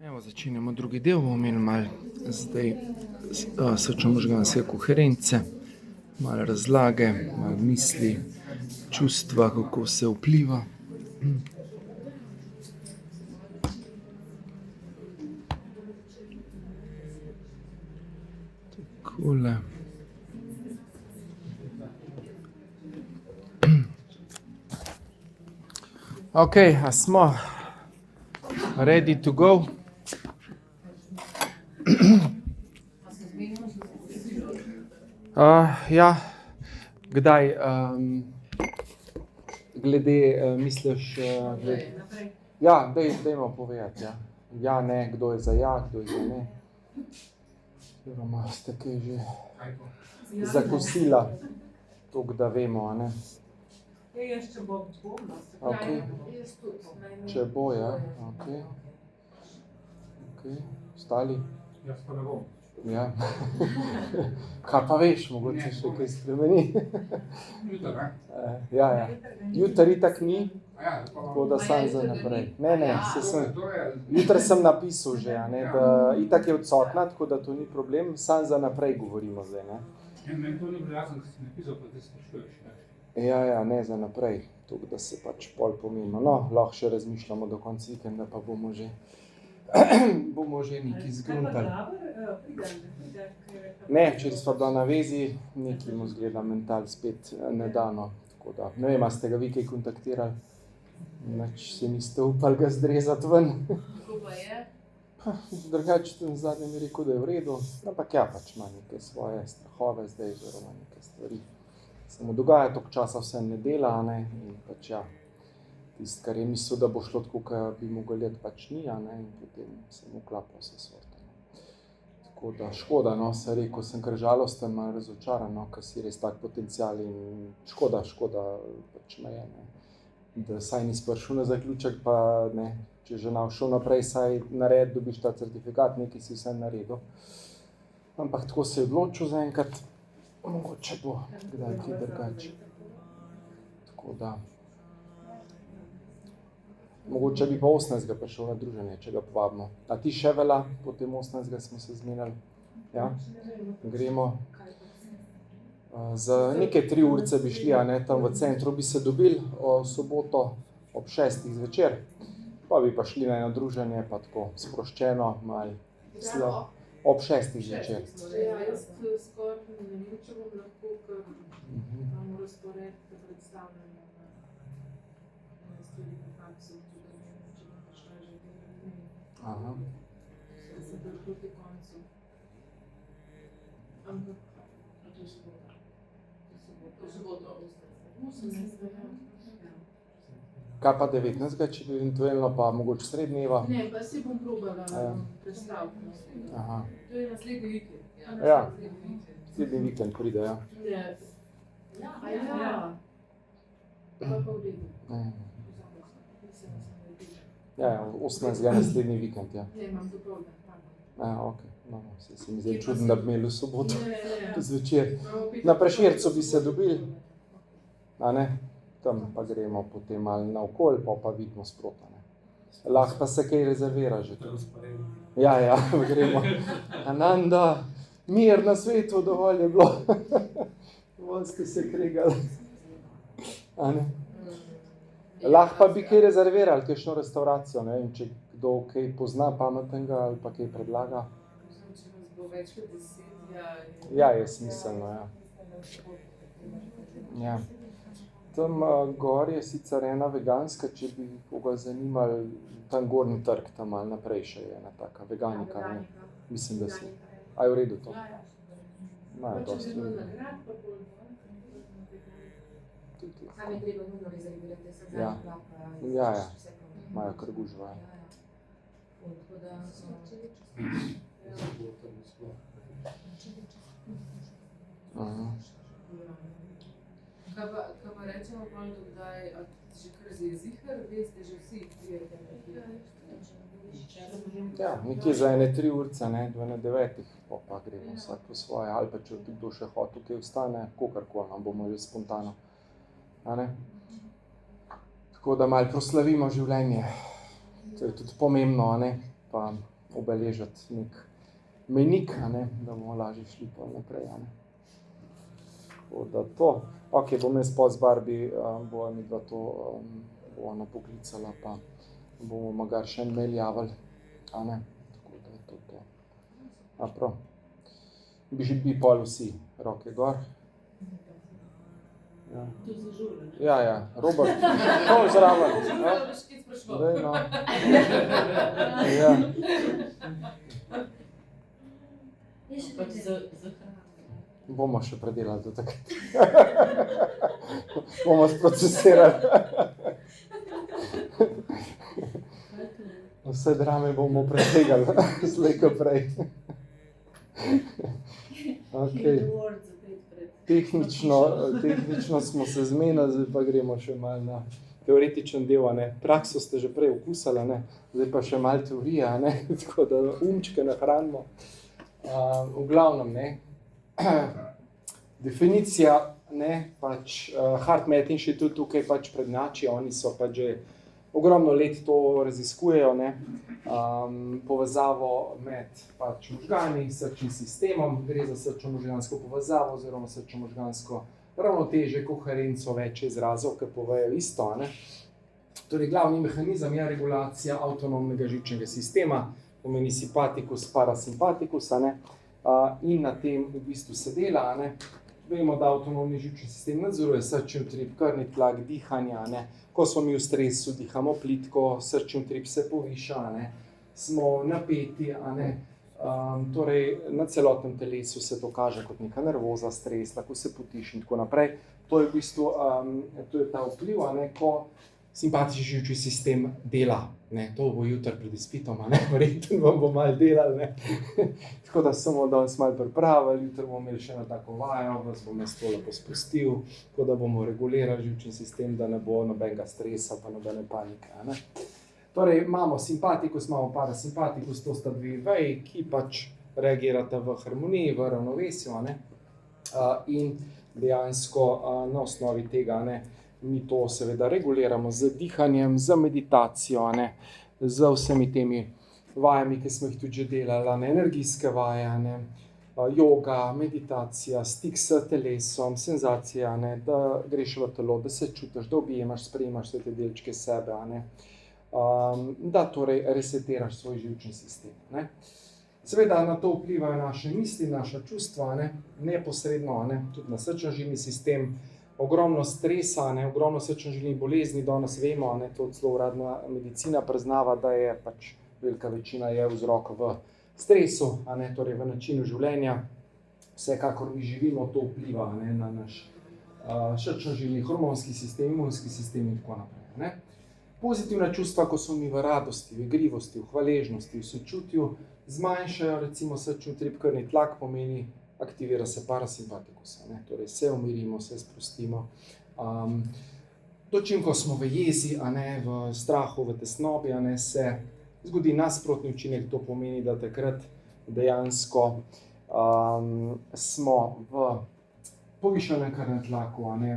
Evo, začenjamo drugi del, bomo imeli malo zdaj srčno-možganske koherence, malo razlage, malo misli, čustva, kako se vpliva. Takole. Ok, a smo ready to go? Ja, kdaj? Glede, misliš, ja, dajmo povedati, ja. Ja, ne, kdo je za ja, kdo je za ne. Oziroma, ste kaj že zakosila, toliko da vemo, a ne? Jaz če bo, Ok. Če bo, ja, ok. Ok, ostali? Jaz pa ne bom. Ja. Kaj pa veš, mogoče še kaj spremeni? Jutri, ne? Ja. Jutri itak ni, Ja, tako da sam za naprej. Ne, to je... jutri sem napisal že, a ne, da itak je odsotna, tako da to ni problem, sam za naprej govorimo zdaj, ne. Meni to ni bilo jasno, ko si napisal, pa te sprašuješ. Ja, ne za naprej, tako da se pač pol pomembno. No, lahko še razmišljamo do konca vikenda, pa bomo že nekaj zgruntali. Ne, včeraj sva bila na vezi, nekaj mu zgleda mental spet nedano, tako da, ne vem, a ste ga vi kaj kontaktirali? Nič se niste upali ga zdrezati ven. Kako pa je? Drugače, ten zadnji mi je rekel, da je v redu, ampak ja, pač ima neke svoje strahove zdaj, oziroma neke stvari. Se mu dogaja, toliko časa vse ne dela, a ne, in pač ja, tisto, kar je mislil, da bo šlo tako, kot bi mogel iti, pač ni, a ne, in potem se mu klapa vse sorte. Tako da škoda, no, se rekel, sem kar žalosten, malo razočaran, no, ker si res tak potencial in škoda, pač me je, ne. Da saj nisi prišel na zaključek, pa ne, če že ne šel naprej, saj naredi, dobiš ta certifikat, nekaj si vse naredil. Ampak tako se je odločil zaenkrat, mogoče bo kdaj kaj drugače. Tako da, mogoče bi pa 18. prišel na druženje, če ga povabimo. A ti še velja, potem 18. smo se zmenili, ja, gremo. Za neke 3 urice bi šli, a ne, tam v centru bi se dobili o soboto ob 6. zvečer, pa bi pa šli na eno druženje, pa tako sproščeno, malo ob 6. zvečer. Ja, jaz skoraj ne vem, če bom lahko, ker imamo razpored predstavljanja na stvari na faksu, tudi ne vem, če bom prišla že nekaj dni. Aha. Se bo proti koncu. Ampak, a to je sobota? To je sobota, 18. Kaj pa 19. če bi eventualno pa mogoče sredi dneva? Ne, pa si bom probala predstaviti. Aha. To je naslednji vikend. Ja, naslednji vikend pride, ja. Ja. Pa v redu. Ja, 18. naslednji vikend, ja. Ne, imam dopoldne. Ok, no, se mi zdaj čudno, da bi imeli v soboto Ne. zvečer. Na Prešercu bi se dobili, a ne, tam pa gremo potem malo naokoli, pa vidimo sproti, a ne. Lahko pa se kaj rezervira že tudi. Ja, gremo. Ananda, mir na svetu, dovolj je bilo. Dovolj ste se kregali, a ne. Lahko pa bi kaj rezervirali, kakšno restauracijo, ne vem, če kdo kaj pozna pametnega ali pa kaj predlaga. Če nas bo več kot 10, Ja, je smiselno, ja. Ja. Tam gor je sicer ena veganska, če bi koga zanimali, tam Gornji trg, tam malo naprej še je ena taka veganika, ne. Mislim, da si. A je v redu to? Imajo dosti ljudi. Sam je treba nujno rezervirati, se Ja. Ja, imajo kar gužva, ja. Tako da Aha. Kaj pa rečemo pol do kdaj, a že kar ziher, veste že vsi, prijete nekje? Ja, nekje za ene 3 urice, ne, do ene 9, pa gremo vsak po svoje, ali pa če kdo še hotel kaj ostane, kakorkoli, bomo že spontano, a ne. Tako da malo proslavimo življenje, to je tudi pomembno, a ne. pa obeležiti nek mejnik, a ne, da bomo lažje šli pol naprej. A ne. Tako da to. Ok, bom jaz pol z Barbie, bova midva to bo ona poklicala, pa bomo magar še en mail javili. A ne, tako da je to. A prav. Bi pol vsi roke gor. Ja. Tu za žure, ne? Ja, Robert, to zraven. Žure, boš kaj sprašval. Daj, no. Ja. Je še Pač nekaj. za hrano. Bomo še predelali do takrat. Bomo sprocesirali. Vse drame bomo pretegali, slej ko prej. Okay. Reward za 5 pred. Tehnično smo se zmenili, zdaj pa gremo še malo na teoretičen del. A ne. Prakso ste že prej okusali, ne. Zdaj pa še malo teorije, a ne. Tako da umčke nahranimo. V glavnem, ne. Definicija, ne, pač HeartMath inštitut tukaj pač prednjači, oni so pač že ogromno let to raziskujejo, ne, povezavo med pač možgani, srčnim sistemom, gre za srčno-možgansko povezavo oziroma srčno-možgansko ravnotežje, koherenco, več izrazov, ki povejo isto, ne. Torej, glavni mehanizem je regulacija avtonomnega živčnega sistema, pomeni simpatikus, parasimpatikus, a ne, in na tem v bistvu se dela, a ne. Vemo, da avtonomni živčni sistem nadzoruje srčni utrip, krvni tlak, dihanje, a ne. Ko smo mi v stresu, dihamo plitko, srčni utrip se poviša, a ne. Smo napeti, a ne. Torej, na celotnem telesu se to kaže kot neka nervoza, stres, lahko se potiši in tako naprej. To je v bistvu to je ta vpliv, a ne, ko simpatični živčni sistem dela. Ne, to bo jutri pred izpitom, a ne, verjetno vam bo malo delal, ne. Tako da samo danes malo pripravili, jutri bomo imeli še eno tako vajo, vas bom jaz to lepo spustil, tako da bomo regulirali živčni sistem, da ne bo nobenega stresa, pa nobene panike, a ne. Torej, imamo simpatikus, imamo parasimpatikus, to sta dve veji, ki pač reagirata v harmoniji, v ravnovesju, a ne. In dejansko na osnovi tega, a ne, mi to seveda reguliramo z dihanjem, z meditacijo, a ne, z vsemi temi vajami, ki smo jih tudi že delali, a ne, energijske vaje, a ne, joga, meditacija, stik s telesom, senzacija, a ne, da greš v telo, da se čutiš, da objemaš, sprejemaš vse te delčke sebe, a ne, da torej resetiraš svoj živčni sistem, ne. Seveda na to vplivajo naše misli, naša čustva, a ne, neposredno, a ne, tudi na srčno-žilni sistem, ogromno stresa, ne, ogromno srčno-žilnih bolezni, danes vemo, ne, to celo uradna medicina priznava, da je pač velika večina je vzrok v stresu, a ne, torej v načinu življenja. Vsekakor mi živimo, to vpliva, ne, na naš srčno-žilni, hormonski sistem, imunski sistem in tako naprej, ne. Pozitivna čustva, ko smo mi v radosti, v igrivosti, v hvaležnosti, v sočutju, zmanjšajo recimo srčni utrip, krvni tlak, pomeni aktivira se parasimpatikus, ne, torej se umirimo, se sprostimo. Dočim, ko smo v jezi, a ne, v strahu, v tesnobi, a ne, se zgodi nasprotni učinek, to pomeni, da takrat dejansko smo v povišanem krvnem tlaku, a ne,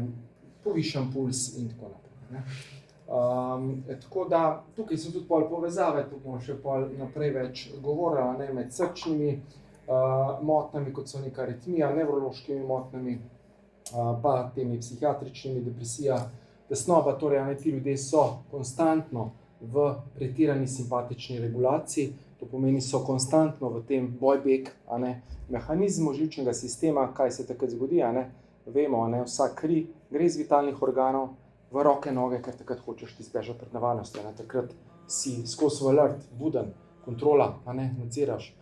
povišan puls in tako naprej, ne. Tako da tukaj so tudi pol povezave, tu bomo še pol naprej več govorili, a ne, med srčnimi motnjami, kot so neka aritmija, nevrološkimi motnjami, pa temi psihiatričnimi, depresija, tesnoba, torej, a ne, ti ljudje so konstantno v pretirani simpatični regulaciji, to pomeni, so konstantno v tem boj-beg, a ne, mehanizmu živčnega sistema, kaj se takrat zgodi, a ne, vemo, a ne, vsa kri gre iz vitalnih organov v roke, noge, ker takrat hočeš ti zbežati pred nevarnostjo, a ne, takrat si skozi v alert, buden, kontrola, a ne, nadziraš,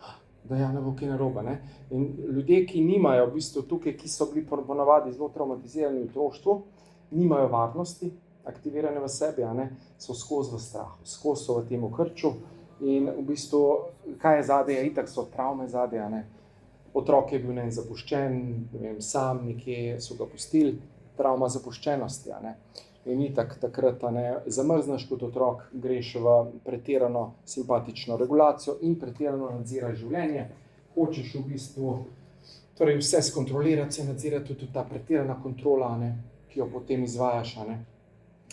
da ja, ne bo kaj narobe, ne. In ljudje, ki nimajo v bistvu tukaj, ki so bili ponavadi zelo traumatizirani v otroštvu, nimajo varnosti aktivirane v sebi, a ne, so skozi v strahu, skozi so v tem krču in v bistvu, kaj je zadaj, itak so travme zadaj, a ne. Otrok je bil zapuščen, ne vem, sam nekje so ga pustili, travma zapuščenosti, a ne. In itak takrat, a ne, zamrzneš kot otrok, greš v pretirano simpatično regulacijo in pretirano nadziraš življenje. Hočeš v bistvu, torej vse skontrolirati, se nadzirati tudi ta pretirana kontrola, a ne, ki jo potem izvajaš, a ne.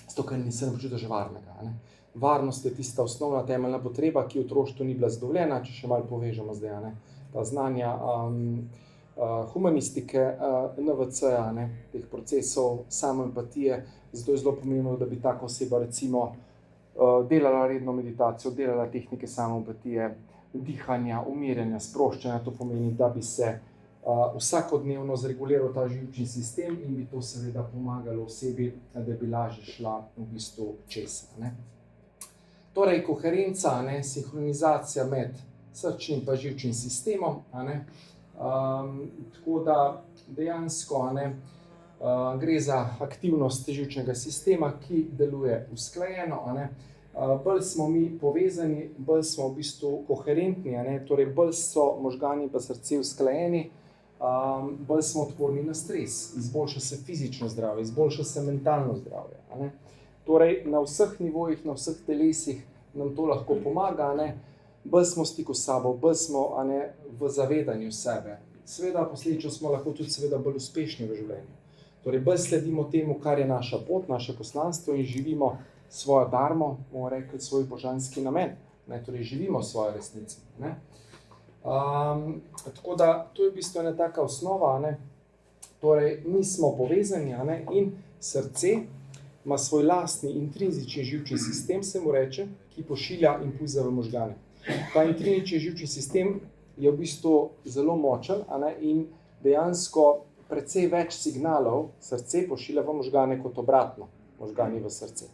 Zato, ker se ne počutiš varnega, a ne. varnost je tista osnovna temeljna potreba, ki v otroštvu ni bila zadovoljena, če še malo povežemo zdaj, a ne, ta znanja humanistike, NVC-ja, ne, teh procesov, samoempatije, zato je zelo pomembno, da bi taka oseba recimo delala redno meditacijo, delala tehnike samoempatije, dihanja, umirjanja, sproščanja, to pomeni, da bi se vsakodnevno zreguliral ta živčni sistem in bi to seveda pomagalo osebi, da bi lažje šla v bistvu čez. Ne. Torej, koherenca, ne, sinhronizacija med srčnim pa živčnim sistemom, ne, tako da dejansko gre za aktivnost živčnega sistema, ki deluje usklajeno, bolj smo mi povezani, bolj smo v bistvu koherentni, torej bolj so možgani pa srce usklajeni, bolj smo odporni na stres, izboljša se fizično zdravje, izboljša se mentalno zdravje. Torej, na vseh nivojih, na vseh telesih nam to lahko pomaga, bolj smo v stiku s sabo, bolj smo v zavedanju sebe. Seveda, posledično smo lahko tudi seveda bolj uspešni v življenju. Torej, bolj sledimo temu, kar je naša pot, naše poslanstvo in živimo svojo darmo, bomo rekli, svoj božanski namen. Torej, živimo svojo resnico. Tako da, to je v bistvu ena taka osnova. Torej, mi smo povezani in srce ima svoj lastni intrinzični živčni sistem, se mu reče, ki pošilja impulze v možgane. Ta intrinzični živčni sistem je v bistvu zelo močen in dejansko precej več signalov srce pošilja v možgane kot obratno, možgani v srce.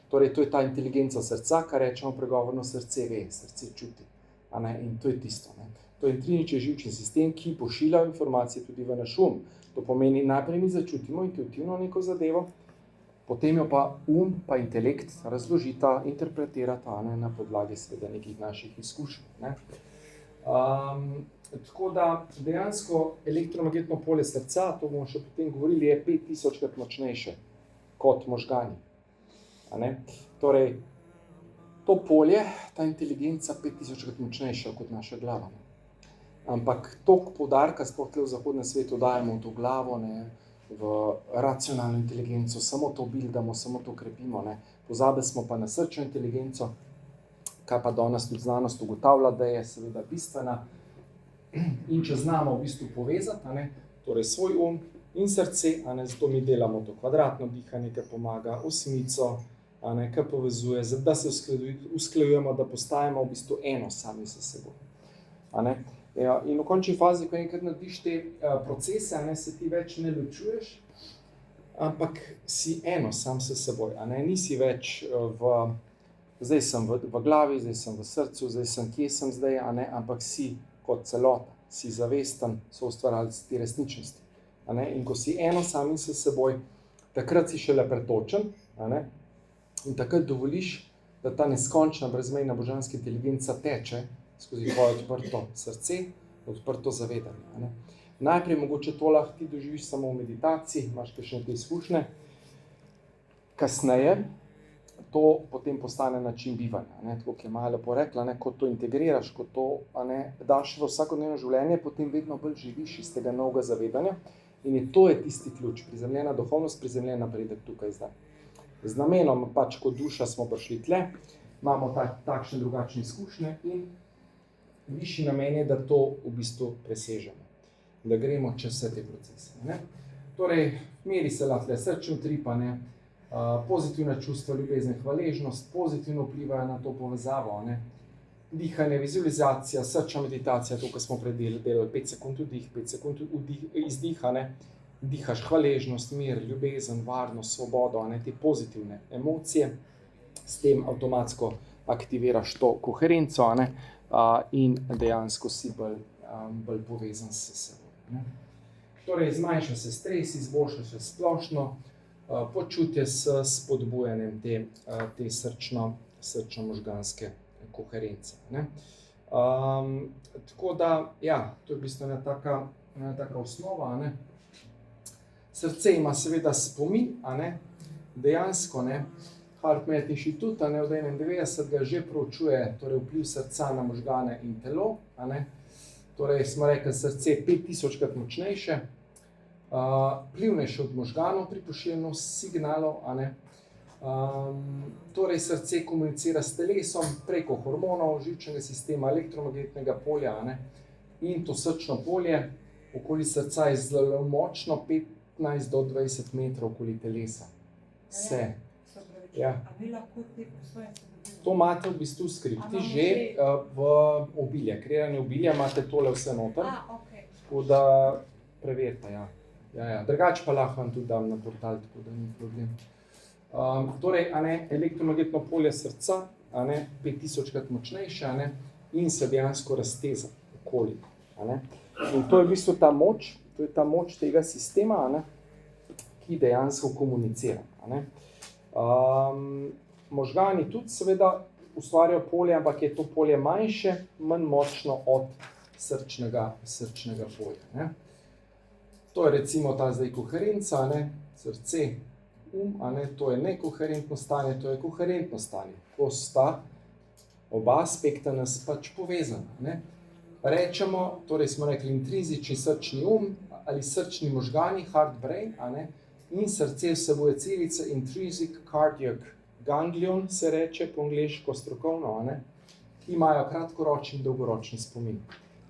Torej, to je ta inteligenca srca, kar rečemo pregovorno, srce ve, srce čuti. In to je tisto. To je intrinzični živčni sistem, ki pošilja informacije tudi v naš um. To pomeni, najprej mi začutimo intuitivno neko zadevo, potem jo pa pa intelekt razložita, interpretirata na podlagi seveda nekih naših izkušenj. Tako da dejansko elektromagnetno polje srca, to bomo še potem govorili, je 5000-krat močnejše kot možgani. Torej, to polje, ta inteligenca 5000-krat močnejša kot naša glava. Ampak toliko poudarka, sploh v zahodnem svetu, dajemo v to glavo, v racionalno inteligenco, samo to bildamo, samo to krepimo. Pozabili smo pa na srčno inteligenco, kar pa danes tudi znanost ugotavlja, da je seveda bistvena. In če znamo v bistvu povezati, torej svoj in srce, zato mi delamo to kvadratno dihanje, ki pomaga, osmico, ki povezuje, da se usklajujemo, da postajamo v bistvu eno sami s seboj. In v končni fazi, ko enkrat narediš te procese, se ti več ne ločuješ, ampak si eno sam s seboj. Nisi več zdaj sem v glavi, zdaj sem v srcu, zdaj sem, kje sem zdaj, ampak si kot celota, si zavesten, soustvarjalec te resničnosti. In ko si eno sami s seboj, takrat si šele pretočen, in takrat dovoliš, da ta neskončna, brezmejna božanska inteligenca teče skozi tvoje odprto srce, odprto zavedanje. Najprej mogoče to lahko ti doživiš samo v meditaciji, imaš kakšne te izkušnje, kasneje to potem postane način bivanja. Tako, ki je Maja lepo rekla, ko to integriraš, ko to daš v vsakodnevno življenje, potem vedno bolj živiš iz tega novega zavedanja in to je tisti ključ, prizemljena duhovnost, prizemljen napredek tukaj zdaj. Z namenom, kot duša smo prišli tle, imamo takšne drugačne izkušnje in višji namen je, da to v bistvu presežemo, da gremo čez vse te procese. Torej, meri se lahko srčen trip, pozitivna čustva, ljubezen, hvaležnost, pozitivno vplivajo na to povezavo. Dihanje, vizualizacija, srčna meditacija, to, kar smo predelali, 5 sekund vdih, 5 sekund izdih, dihaš hvaležnost, mir, ljubezen, varnost, svobodo, te pozitivne emocije, s tem avtomatsko aktiviraš to koherenco in dejansko si bolj povezan s seboj. Torej, zmanjša se stres, izboljša se splošno počutje s spodbujanjem te srčno-možganske koherence. Tako da, ja, to je v bistvu ena taka osnova. Srce ima seveda spomin, dejansko, HeartMath inštitut od 91 že proučuje vpliv srca na možgane in telo. Torej, smo rekli, srce je 5000-krat močnejše, vplivnejše od možganov pri pošiljanju signalov, Torej srce komunicira s telesom preko hormonov, živčnega sistema, elektromagnetnega polja, ne? In to srčno polje okoli srca je zelo močno, 15 do 20 metrov okoli telesa. Vse. Ja. A vi lahko te posojence dobite? To imate v bistvu skripti že v obilje, kreiranje obilja imate tole vse noter. Okej. Tako da preverite, ja. Drugače pa lahko vam tudi dam na portal, tako da ni problem. Torej, elektromagnetno polje srca, 5000-krat močnejše, in se dejansko razteza okoli. In to je v bistvu ta moč tega sistema, ki dejansko komunicira. Možgani tudi seveda ustvarjajo polje, ampak je to polje manjše, manj močno od srčnega polja. To je recimo ta zdaj koherenca, srce, to je nekoherentno stanje, to je koherentno stanje. Ko sta oba aspekta nas pač povezana. Rečemo, torej smo rekli intrinzični srčni ali srčni možgani, heart brain, in srce vsebuje celice, intrinsic cardiac ganglion se reče po angleško strokovno, ki imajo kratkoročni in dolgoročni spomin.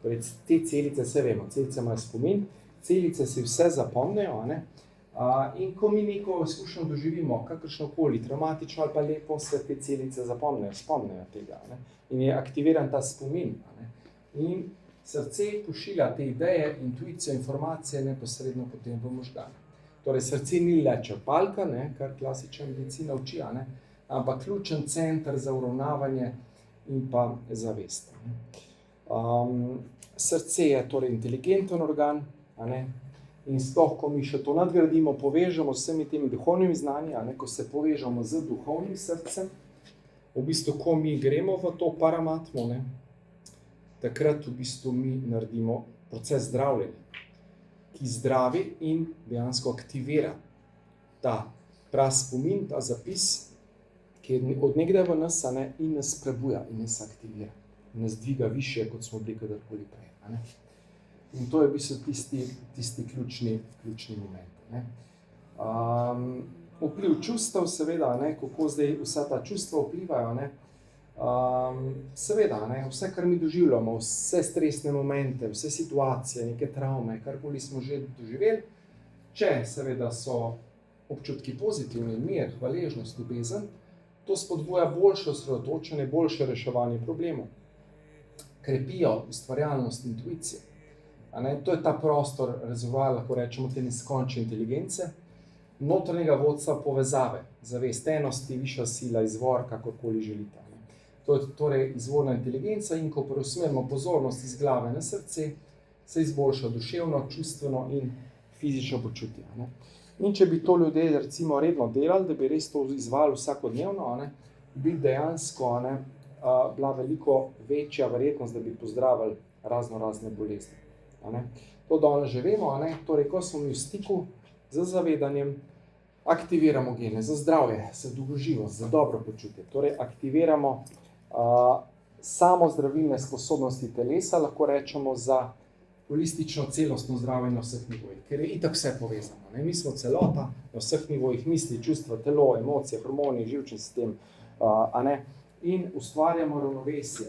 Torej, te celice, vse vemo, celice imajo spomin, celice si vse zapomnejo, in ko mi neko izkušnjo doživimo, kakršnokoli, traumatično ali pa lepo, se te celice spomnejo tega, in je aktiviran ta spomin. In srce pošilja te ideje, intuicijo, informacije neposredno potem v možgane. Torej, srce ni le črpalka, kar klasična medicina uči, ampak ključen center za uravnavanje in pa zavest. Srce je torej inteligenten organ, in sploh, ko mi še to nadgradimo, povežemo s vsemi temi duhovnimi znanji, ko se povežemo z duhovnim srcem, v bistvu, ko mi gremo v to paramatmo, takrat v bistvu mi naredimo proces zdravljenja, ki zdravi in dejansko aktivira ta praspomin, ta zapis, ki je od nekdaj v nas, in nas prebuja in nas aktivira, in nas dviga višje, kot smo bili kadarkoli prej. In to je v bistvu tisti ključni moment. Vpliv čustev, seveda, kako zdaj vsa ta čustva vplivajo, seveda, vse, kar mi doživljamo, vse stresne momente, vse situacije, neke travme, karkoli smo že doživeli, če seveda so občutki pozitivni, mir, hvaležnost, ljubezen, to spodbuja boljše osredotočenje, boljše reševanje problemov, krepijo ustvarjalnost, intuicijo. To je ta prostor, rezervoar, lahko rečemo, te neskončne inteligence, notranjega vodstva povezave, zavest, enosti, višja sila, izvor, kakorkoli želite. To je torej izvorna inteligenca, in ko preusmerimo pozornost iz glave na srce, se izboljša duševno, čustveno in fizično počutje. In če bi to ljudje recimo redno delali, da bi res to izvajali vsakodnevno, bi dejansko bila veliko večja verjetnost, da bi pozdravili razne bolezni. To danes že vemo, torej, ko smo mi v stiku z zavedanjem, aktiviramo gene za zdravje, za dolgoživost, za dobro počutje. Torej, aktiviramo samozdravilne sposobnosti telesa, lahko rečemo za holistično celostno zdravje na vseh nivojih, ker je itak vse povezano. Mi smo celota na vseh nivojih, misli, čustva, telo, emocije, hormoni, živčni sistem, in ustvarjamo ravnovesje.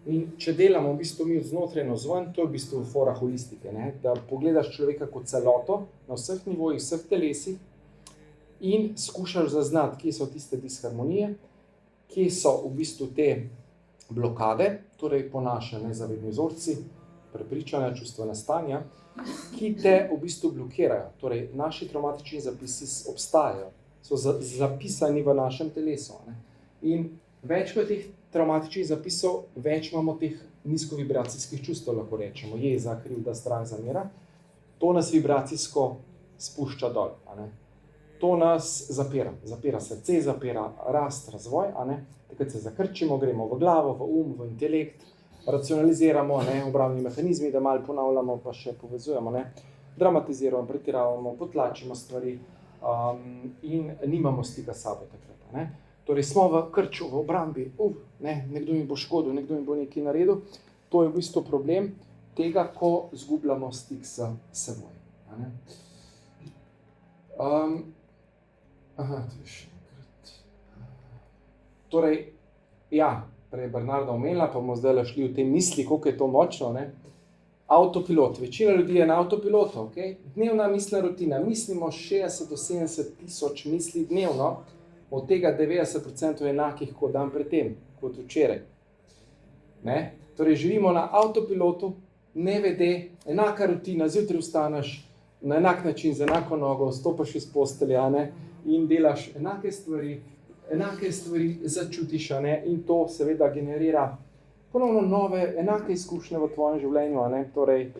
In če delamo v bistvu mi od znotraj navzven, to je v bistvu fora holistike, da pogledaš človeka kot celoto na vseh nivojih, vseh telesih in skušaš zaznati, kje so tiste disharmonije, kje so v bistvu te blokade, torej po naše nezavedni vzorci, prepričanja, čustvena stanja, ki te v bistvu blokirajo. Torej, naši traumatični zapisi obstajajo, so zapisani v našem telesu. In več kot teh traumatičnih zapisov, več imamo teh nizkovibracijskih čustev, lahko rečemo, jeza, krivda, strah, zamera. To nas vibracijsko spušča dol. To nas zapira srce, zapira rast, razvoj. Takrat se zakrčimo, gremo v glavo, v v intelekt, racionaliziramo, obrambni mehanizmi, da malo ponavljamo, pa še povezujemo, dramatiziramo, pretiravamo, potlačimo stvari in nimamo stika s sabo takrat. Torej, smo v krču, v obrambi, nekdo mi bo škodil, nekdo mi bo nekaj naredil. To je v bistvu problem tega, ko izgubljamo stik s seboj. To je še enkrat. Torej, ja, prej je Bernarda omenila, pa bomo zdaj šli v te misli, koliko je to močno, ne? Avtopilot. Večina ljudi je na avtopilotu, okay? Dnevna miselna rutina. Mislimo 60 do 70 tisoč misli dnevno, od tega 90% enakih kot dan predtem, kot včeraj. Ne? Torej, živimo na avtopilotu, ne vede, enaka rutina, zjutraj vstaneš na enak način, z enako nogo, stopaš iz postelja, ne? In delaš enake stvari začutiš, ne? In to seveda generira ponovno nove, enake izkušnje v tvojem življenju, ne? Torej,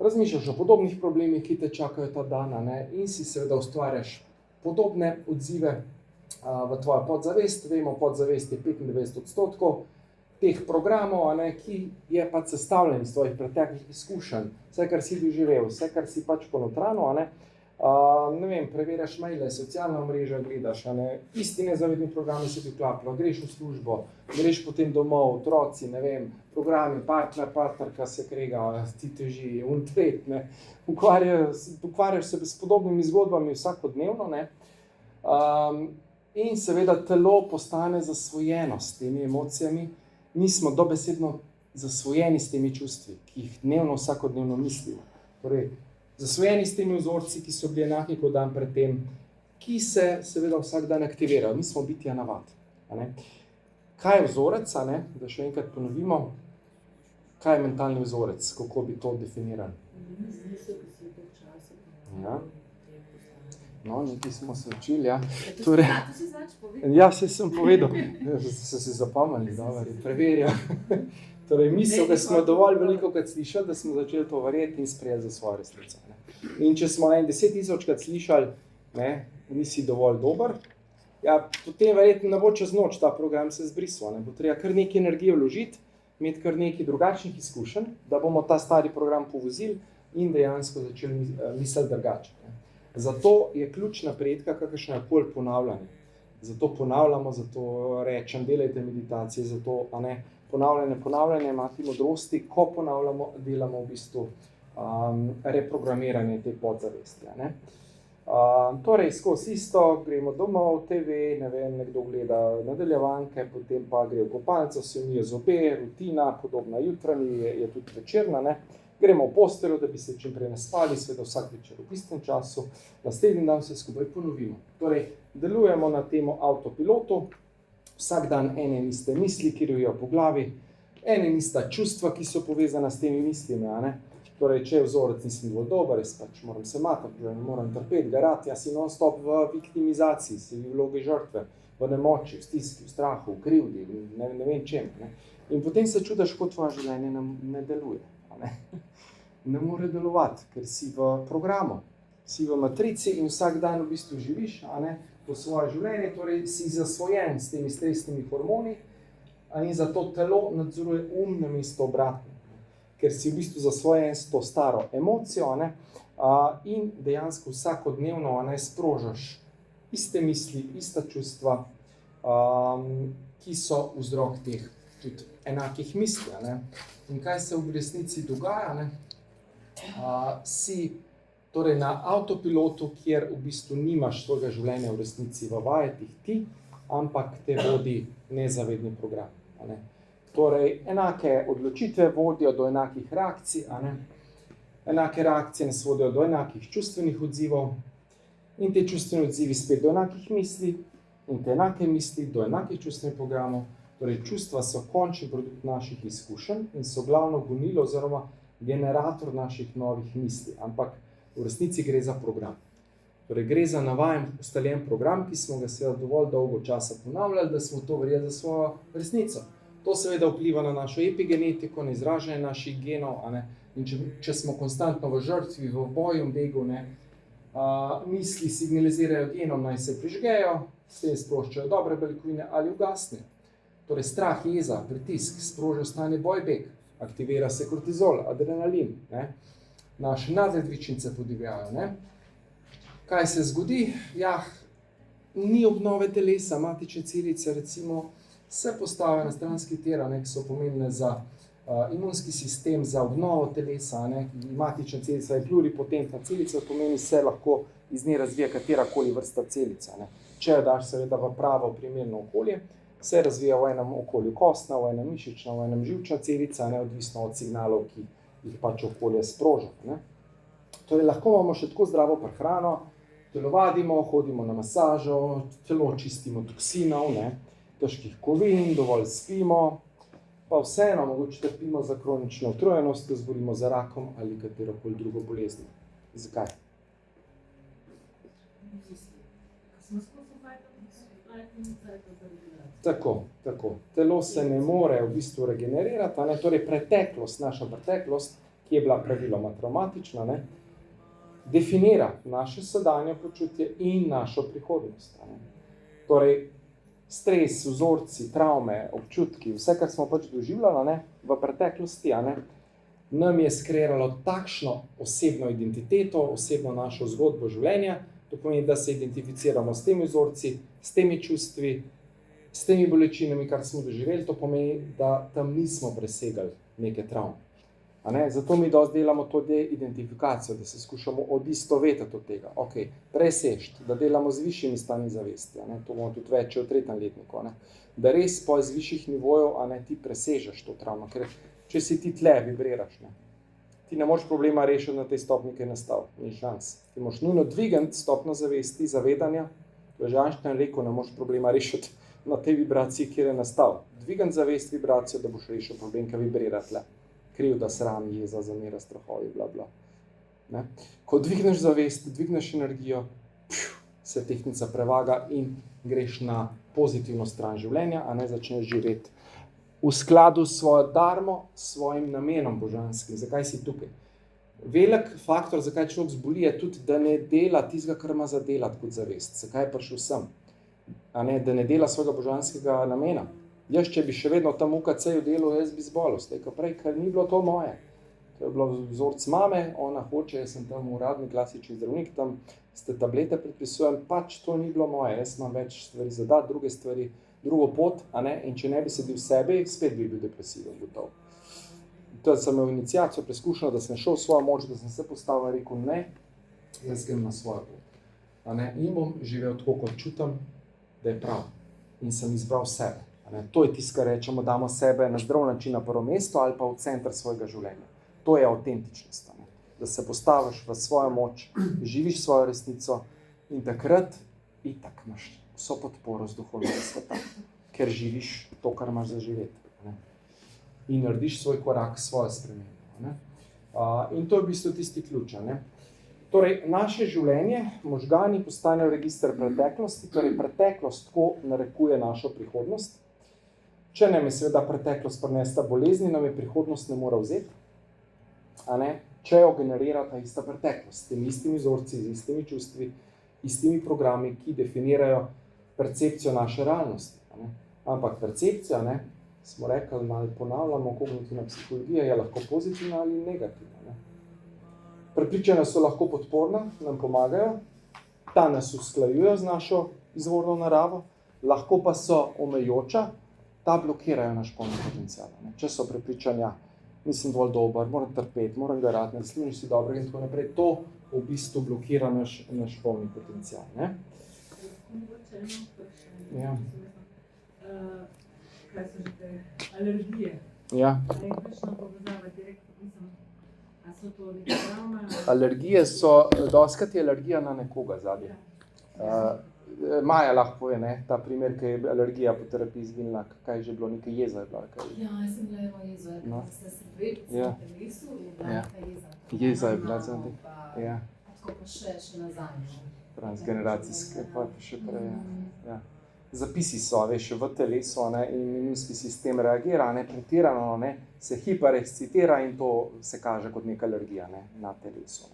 razmišljaš o podobnih problemih, ki te čakajo ta dan, ne? In si seveda ustvarjaš podobne odzive v tvojo podzavest. Vemo, podzavest je 95% teh programov, ne? Ki je pač sestavljen iz tvojih preteklih izkušenj, vse, kar si doživel, vse, kar si pač ponotranil, ne? Ne vem, preverjaš maile, socialna omrežja gledaš, ne? Isti nezavedni programi se ti vklapljajo, greš v službo, greš potem domov, otroci, ne vem, programi, partnerka se krega, ti teži, tret, ne? Ukvarjaš se s podobnimi zgodbami vsakodnevno, ne? In seveda telo postane zasvojeno s temi emocijami, mi smo dobesedno zasvojeni s temi čustvi, ki jih dnevno, vsakodnevno mislimo. Torej, zasvojeni s temi vzorci, ki so bili enaki kot dan predtem, ki se seveda vsak dan aktivirajo. Mi smo bitja navad. Kaj je vzorec? Da še enkrat ponovimo. Kaj je mentalni vzorec? Kako bi to definirali? Ja. No, nekaj smo se učili, ja. Torej, ja, vse sem povedal. So se zapomnili, dobro, preverjam. Torej, misel, da smo dovolj veliko krat slišali, da smo začeli to verjeti in sprejeti za svojo resnico. In če smo 10 000 slišali, ne, nisi dovolj dober, ja, potem verjetno ne bo čez noč ta program se zbrisal. Bo treba kar nekaj energije vložiti, imeti kar nekaj drugačnih izkušenj, da bomo ta stari program povozili in dejansko začeli misliti drugače. Zato je ključ napredka kakršnakoli ponavljanje. Zato ponavljamo, zato rečem, delajte meditacije, zato ponavljanje imati modrosti, ko ponavljamo, delamo v bistvu reprogramiranje te podzavesti. Torej, skozi isto, gremo domov, TV, ne vem, nekdo gleda nadaljevanke, potem pa gre v kopalnico, se umije zobe, rutina, podobna jutranji, je tudi večerna, ne. Gremo v posteljo, da bi se čim prej naspali, seveda vsak večer v istem času, naslednji dan vse skupaj ponovimo. Torej, delujemo na temo avtopilotu, vsak dan ene in iste misli, ki rojijo po glavi, ene in ista čustva, ki so povezana s temi mislimi, Torej, če je vzorec nisem dovolj dober, jaz pač moram se matati, moram trpeti, garati, jaz si non-stop v viktimizaciji, si v vlogi žrtve, v nemoči, v stiski, v strahu, v krivdi, ne vem čem. In potem se čudaš, kot tvoje življenje ne deluje. Ne more delovati, ker si v programu, si v matrici in vsak dan v bistvu živiš, to svoje življenje, torej si zasvojen s temi stresnimi hormoni in zato telo nadzoruje namesto obratno, ker si v bistvu zasvojen s to staro emocijo in dejansko vsakodnevno sprožaš iste misli, ista čustva, ki so vzrok teh tudi enakih misli. In kaj se v resnici dogaja? Si torej na avtopilotu, kjer v bistvu nimaš svojega življenja v resnici v vajetih ti, ampak te vodi nezavedni program. Torej, enake odločitve vodijo do enakih reakcij, enake reakcije nas vodijo do enakih čustvenih odzivov in te čustvene odzivi spet do enakih misli in te enake misli do enakih čustvenih programov. Torej, čustva so končni produkt naših izkušenj in so glavno gonilo oziroma generator naših novih misli, ampak v resnici gre za program. Torej, gre za navajen, ustaljen program, ki smo ga seveda dovolj dolgo časa ponavljali, da smo to verjeli za svojo resnico. To seveda vpliva na našo epigenetiko, na izražanje naših genov, in če smo konstantno v žrtvi, v boju, begu, misli signalizirajo genom, naj se prižgejo, s tem sproščajo dobre beljakovine ali ugasnejo. Torej, strah, jeza, pritisk sproža stanje boj-beg, aktivira se kortizol, adrenalin, naše nadledvičnice podivjajo. Kaj se zgodi? Ja, ni obnove telesa, matične celice recimo se postavijo na stranski tir, ki so pomembne za imunski sistem, za obnovo telesa, matična celica je pluripotentna celica, pomeni se lahko iz nje razvija katerakoli vrsta celica, če jo daš seveda v pravo primerno okolje. se razvija v enem okolju kostna, v enem mišična, v enem živčna celica, neodvisno od signalov, ki jih pač okolje sproža. Ne. Torej, lahko imamo še tako zdravo prehrano, telovadimo, hodimo na masažo, telo čistimo toksinov, ne, težkih kovin, dovolj spimo, pa vseeno mogoče trpimo za kronično utrujenost, zbolimo za rakom ali katerokoli drugo bolezni. Zakaj? Tako. Telo se ne more v bistvu regenerirati, ne? Torej naša preteklost, ki je bila praviloma travmatična, ne? Definira naše sedanje počutje in našo prihodnost. Ne? Torej, stres, vzorci, travme, občutki, vse, kar smo pač doživljali, ne? V preteklosti, ne? Nam je skreiralo takšno osebno identiteto, osebno našo zgodbo življenja, to pomeni, da se identificiramo s temi vzorci, s temi čustvi, s temi bolečinami, kar smo doživeli, to pomeni, da tam nismo presegali neke travme. Zato mi dosti delamo to de-identifikacijo, da se skušamo odistovetiti od tega. Okay, presežiti, da delamo z višjimi stani zavesti, to bomo tudi več v 3. letniku, da res z višjih nivojev ti presežeš to travmo, ker če si ti tle, vibriraš, ti ne moreš problema rešiti na tej stopni, ki je nastal, ni šans. Ti moraš nujno dvigati stopno zavesti, zavedanja, to je že Einstein rekel, ne moreš problema rešiti na tej vibraciji, kjer je nastal. Dvigati zavest, vibracijo, da boš rešil problem, ki vibrira tle. Krivda, sram, jeza, zamera, strahovi, bla, bla. Ne? Ko dvigneš zavest, dvigneš energijo, se tehnica prevaga in greš na pozitivno stran življenja, a ne začneš živeti v skladu s svojo darmo, s svojim namenom božanskim. Zakaj si tukaj? Velik faktor, zakaj človek zboli, je tudi, da ne dela tistega, kar ima za delati kot zavest. Zakaj je prišel sem? A ne, da ne dela svojega božanskega namena. Jaz, če bi še vedno tam v UKC-ju delal, jaz bi zbolel, prej, ker ni bilo to moje. To je bilo vzorc mame, ona hoče, jaz sem tam uradni klasični zdravnik, tam ste tablete predpisujem, pač to ni bilo moje, jaz imam več stvari zadati, druge stvari, drugo pot, a ne, in če ne bi sedel v sebi, spet bi bil depresiven, gotov. To sem imel iniciacijo, preskušal, da sem šel v svojo moč, da sem se postavil in rekel, ne, jaz grem na svojo pot. A ne, in bom živel tako, kot čutim, da je prav. In sem izbral sebe. To je tisto, kar rečemo, damo sebe na zdrav način na prvo mesto ali pa v center svojega življenja. To je avtentičnost, da se postaviš v svojo moč, živiš svojo resnico in takrat itak imaš vso podporo z duhovnega sveta, ker živiš to, kar imaš za živeti. In narediš svoj korak, svojo spremembo. In to je v bistvu tisti ključ. Torej, naše življenje, možgani postanejo register preteklosti, torej preteklost tako narekuje našo prihodnost. Če nam je seveda preteklost prinesla bolezni, nam je prihodnost ne mora vzeti, če jo generira ta ista preteklost, s temi istimi vzorci, z istimi čustvi, istimi programi, ki definirajo percepcijo naše realnosti. Ampak percepcija, smo rekli, malo ponavljamo, kognitivna psihologija je lahko pozitivna ali negativna. Prepričanja so lahko podporna, nam pomagajo, ta nas usklajujejo z našo izvorno naravo, lahko pa so omejujoča, ta blokirajo naš polni potencial. Če so prepričanja, nisem dovolj dober, moram trpeti, moram garati, ne služim si dobro in tako naprej, to v bistvu blokira naš polni potencial. Ja. Kaj so že te alergije? Ja. Ali je kakšna povezava direktno, a so to neke travme? Alergije so, dostikrat je alergija na nekoga zadnje. Maja lahko pove, ta primer, ki je alergija po terapiji izginila, kaj je že bilo, neka jeza je bila. Ja, jaz sem bila jeza, se sredi v telesu in bila neka jeza. Jeza je bila zadnje. Ja. Tako pa še nazaj. Transgeneracijske, pa še prej. Ja. Zapisi so, veš, v telesu, in imunski sistem reagira, pretirano, se hiperexcitira in to se kaže kot neka alergija, na telesu.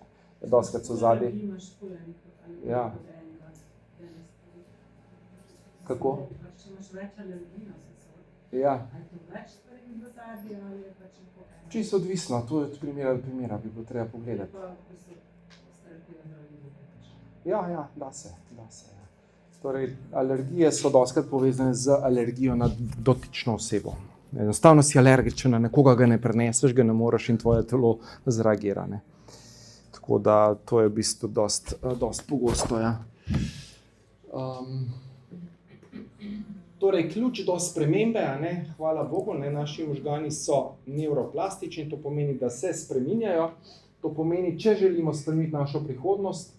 Dostikrat so zadnje. Ja. Kako? Če imaš več alergij, Ja. ali to več stvari v zadnji, ali je pač nekaj? Čisto odvisno, to je od primera do primera, bi bilo treba pogledati. Pa v bistvu s terapijo zdravljenja. Ja, da se. Ja. Torej, alergije so dostikrat povezane z alergijo na dotično osebo. Enostavno si alergičen na nekoga, ga ne preneseš, ga ne moreš in tvoje telo zreagira. Tako da to je v bistvu dosti pogosto. Ja. Torej, ključ do spremembe, hvala Bogu, naši možgani so nevroplastični, to pomeni, da se spreminjajo. To pomeni, če želimo spremeniti našo prihodnost,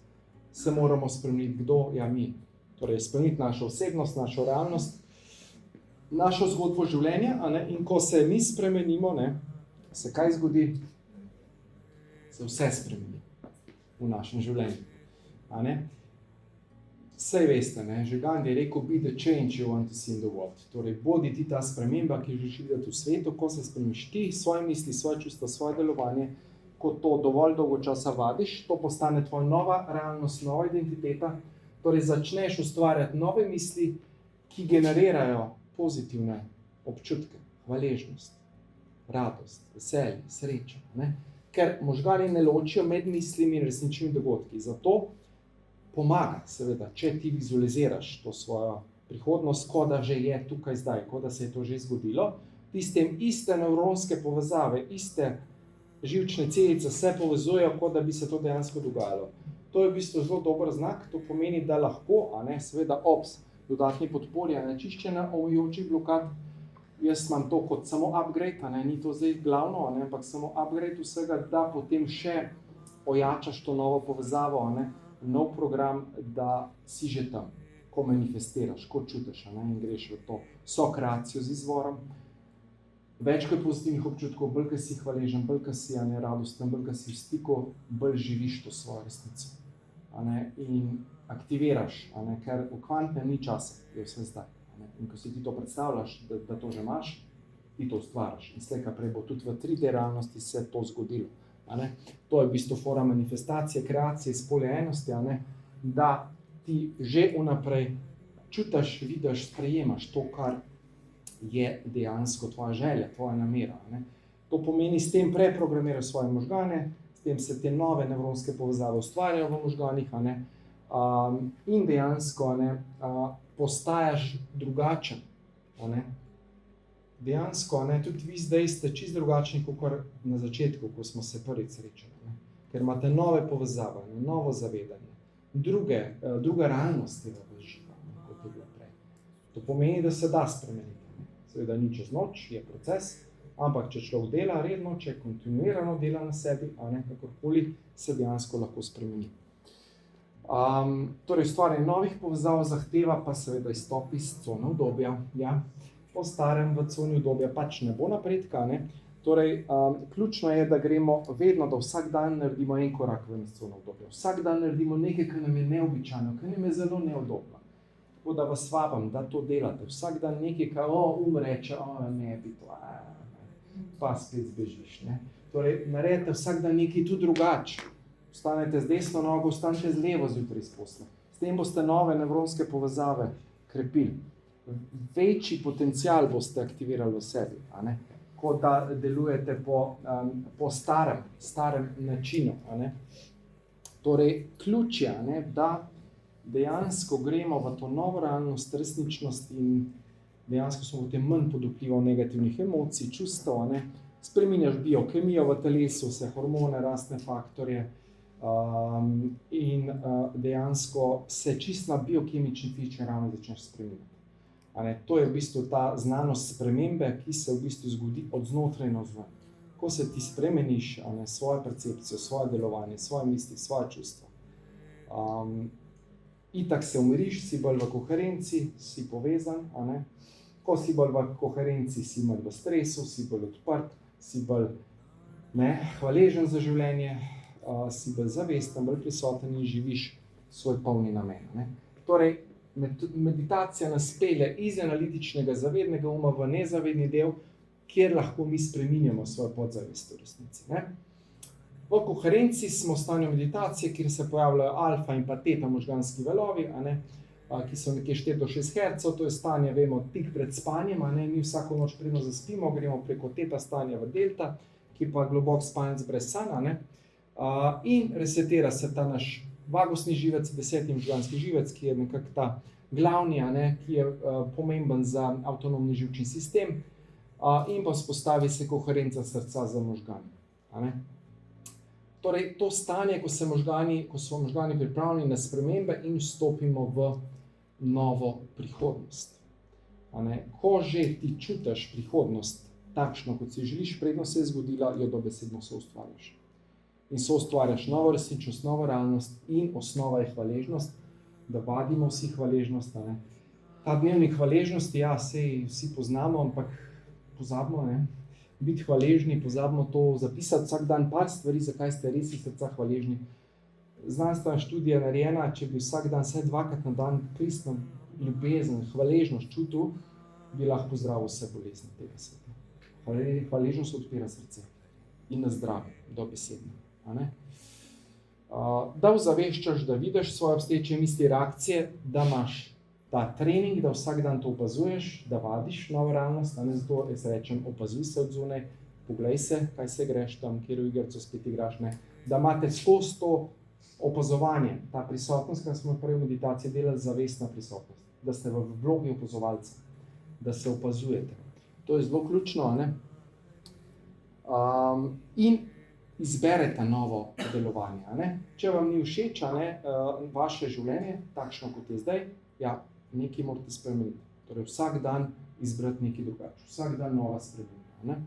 se moramo spremeniti kdo? Ja, mi. Torej, spremeniti našo osebnost, našo realnost, našo zgodbo življenja, in ko se mi spremenimo, se kaj zgodi? Se vse spremeni v našem življenju. Saj veste, že Gandhi je rekel, be the change you want to see in the world. Torej, bodi ti ta sprememba, ki želiš videti v svetu, ko se spremeniš ti, svoje misli, svoje čustva, svoje delovanje, ko to dovolj dolgo časa vadiš, to postane tvoja nova realnost, nova identiteta, torej začneš ustvarjati nove misli, ki generirajo pozitivne občutke, hvaležnost, radost, veselje, srečo. Ker možgani ne ločijo med mislimi in resničnimi dogodki. Zato pomaga, seveda, če ti vizualiziraš to svojo prihodnost, kot da že je tukaj zdaj, kot da se je to že zgodilo, ti s tem iste nevronske povezave, iste živčne celice se povezujejo, kot da bi se to dejansko dogajalo. To je v bistvu zelo dober znak, to pomeni, da lahko, seveda ob dodatni podpori, čiščenja omejujočih blokad, jaz imam to kot samo upgrade, ni to zdaj glavno, ampak samo upgrade vsega, da potem še ojačaš to novo povezavo, nov program, da si že tam, ko manifestiraš, ko čutiš, in greš v to sokreacijo z izvorom. Več kot pozitivnih občutkov, bolj, ko si hvaležen, bolj, ko si radosten, bolj, ko si v stiku, bolj živiš to svojo resnico. In aktiviraš, ker v kvantnem ni časa, je vse zdaj. In ko si ti to predstavljaš, da to že imaš, ti to ustvariš. In slej, prej bo tudi v 3D realnosti se to zgodilo. To je v bistvu fora manifestacije, kreacije, iz polja enosti, da ti že vnaprej čutiš, vidiš, sprejemaš to, kar je dejansko tvoja želja, tvoja namera. To pomeni, s tem preprogramiraš svoje možgane, s tem se te nove nevronske povezave ustvarjajo v možganih, in dejansko postajaš drugačen. Dejansko, tudi vi zdaj ste čisto drugačni, kot na začetku, ko smo se prvič srečali. Ker imate nove povezave, novo zavedanje, druga realnost je v vas živa, kot je bila prej. To pomeni, da se da spremeniti. Seveda ni čez noč, je proces, ampak če človek dela redno, če kontinuirano dela na sebi, kakorkoli, se dejansko lahko spremeni. Torej, ustvarjanje novih povezav zahteva pa seveda izstop iz cone udobja. Po starem v coni udobja pač ne bo napredka. Torej, ključno je, da gremo vedno, da vsak dan naredimo en korak ven iz cone udobja. Vsak dan naredimo nekaj, kar nam je neobičajno, kar nam je zelo neudobno. Tako da vas vabim, da to delate. Vsak dan nekaj, kar reče, ne bi to, pa spet zbežiš. Torej, naredite vsak dan nekaj tudi drugače. Vstanete z desno nogo, vstanete z levo zjutraj iz posle. S tem boste nove nevronske povezave krepili. Večji potencial boste aktivirali v sebi, kot da delujete po starem načinu. Torej, ključ je, da dejansko gremo v to novo realnost, resničnost in dejansko smo potem manj pod vplivom negativnih emocij, čustev, spreminjaš biokemijo v telesu, vse hormone, rastne faktorje, in dejansko se čisto na biokemični fiči ravno začneš spreminjati. To je v bistvu ta znanost spremembe, ki se v bistvu zgodi od znotraj navzven. Ko se ti spremeniš svojo percepcijo, svoje delovanje, svoje misli, svoje čustva. Itak se umiriš, si bolj v koherenci, si povezan. Ko si bolj v koherenci, si manj v stresu, si bolj odprt, si bolj hvaležen za življenje, si bolj zavesten, bolj prisoten in živiš svoj polni namen. Torej, meditacija nas pelje iz analitičnega zavednega uma v nezavedni del, kjer lahko mi spreminjamo svojo podzavest v resnici. V koherenci smo v stanju meditacije, kjer se pojavljajo alfa in pa teta možganski valovi, ki so nekje 4 do 6 Hz, to je stanje, vemo, tik pred spanjem, mi vsako noč predno zaspimo, gremo preko teta stanja v delta, ki pa globok spanec brez sana, in resetira se ta naš vagusni živec, 10. možganski živec, ki je nekako ta glavni, ki je pomemben za avtonomni živčni sistem, in pa vzpostavi se koherenca srca za možgani. Torej, to stanje, ko so možgani pripravljeni na spremembe in vstopimo v novo prihodnost. Ko že ti čutiš prihodnost takšno, kot si želiš, predno se je zgodila, jo dobesedno soustvarjaš. In soustvarjaš novo resničnost, novo realnost in osnova je hvaležnost, da vadimo vsi hvaležnost. Ta dnevnik hvaležnosti, ja, sej vsi poznamo, ampak pozabimo, biti hvaležni, pozabimo to zapisati vsak dan par stvari, zakaj ste res iz srca hvaležni. Znanstvena študija je narejena, če bi vsak dan, vsaj 2krat na dan, pristno ljubezen, hvaležnost čutil, bi lahko pozdravil vse bolezni tega sveta. Hvaležnost odpira srce in nas zdravi, dobesedno. Da ozaveščaš, da vidiš svoje obstoječe misli, reakcije, da imaš ta trening, da vsak dan to opazuješ, da vadiš novo realnost, zato jaz rečem, opazuj se od zunaj, poglej se, kaj se greš tam, kjer v igrico spet igraš, da imate skozi to opazovanje, ta prisotnost, kar smo prej v meditaciji delali, zavestna prisotnost, da ste v vlogi opazovalca, da se opazujete. To je zelo ključno, in izberete novo delovanje. Če vam ni všeč, vaše življenje, takšno kot je zdaj, ja, nekaj morate spremeniti. Torej vsak dan izbrati nekaj drugače, vsak dan nova sprememba.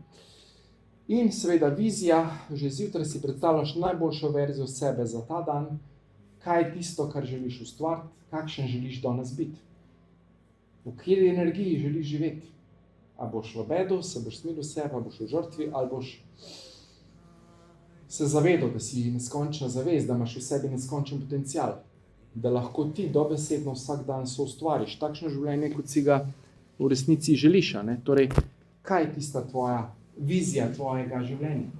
In seveda vizija, že zjutraj si predstavljaš najboljšo verzijo sebe za ta dan, kaj je tisto, kar želiš ustvariti, kakšen želiš danes biti, v kateri energiji želiš živeti. A boš v bedu, se boš smilil sebe, boš v žrtvi, ali boš se zavedal, da si neskončna zavest, da imaš v sebi neskončen potencial, da lahko ti dobesedno vsak dan soustvariš takšno življenje, kot si ga v resnici želiš. Torej, kaj je tista tvoja vizija tvojega življenja?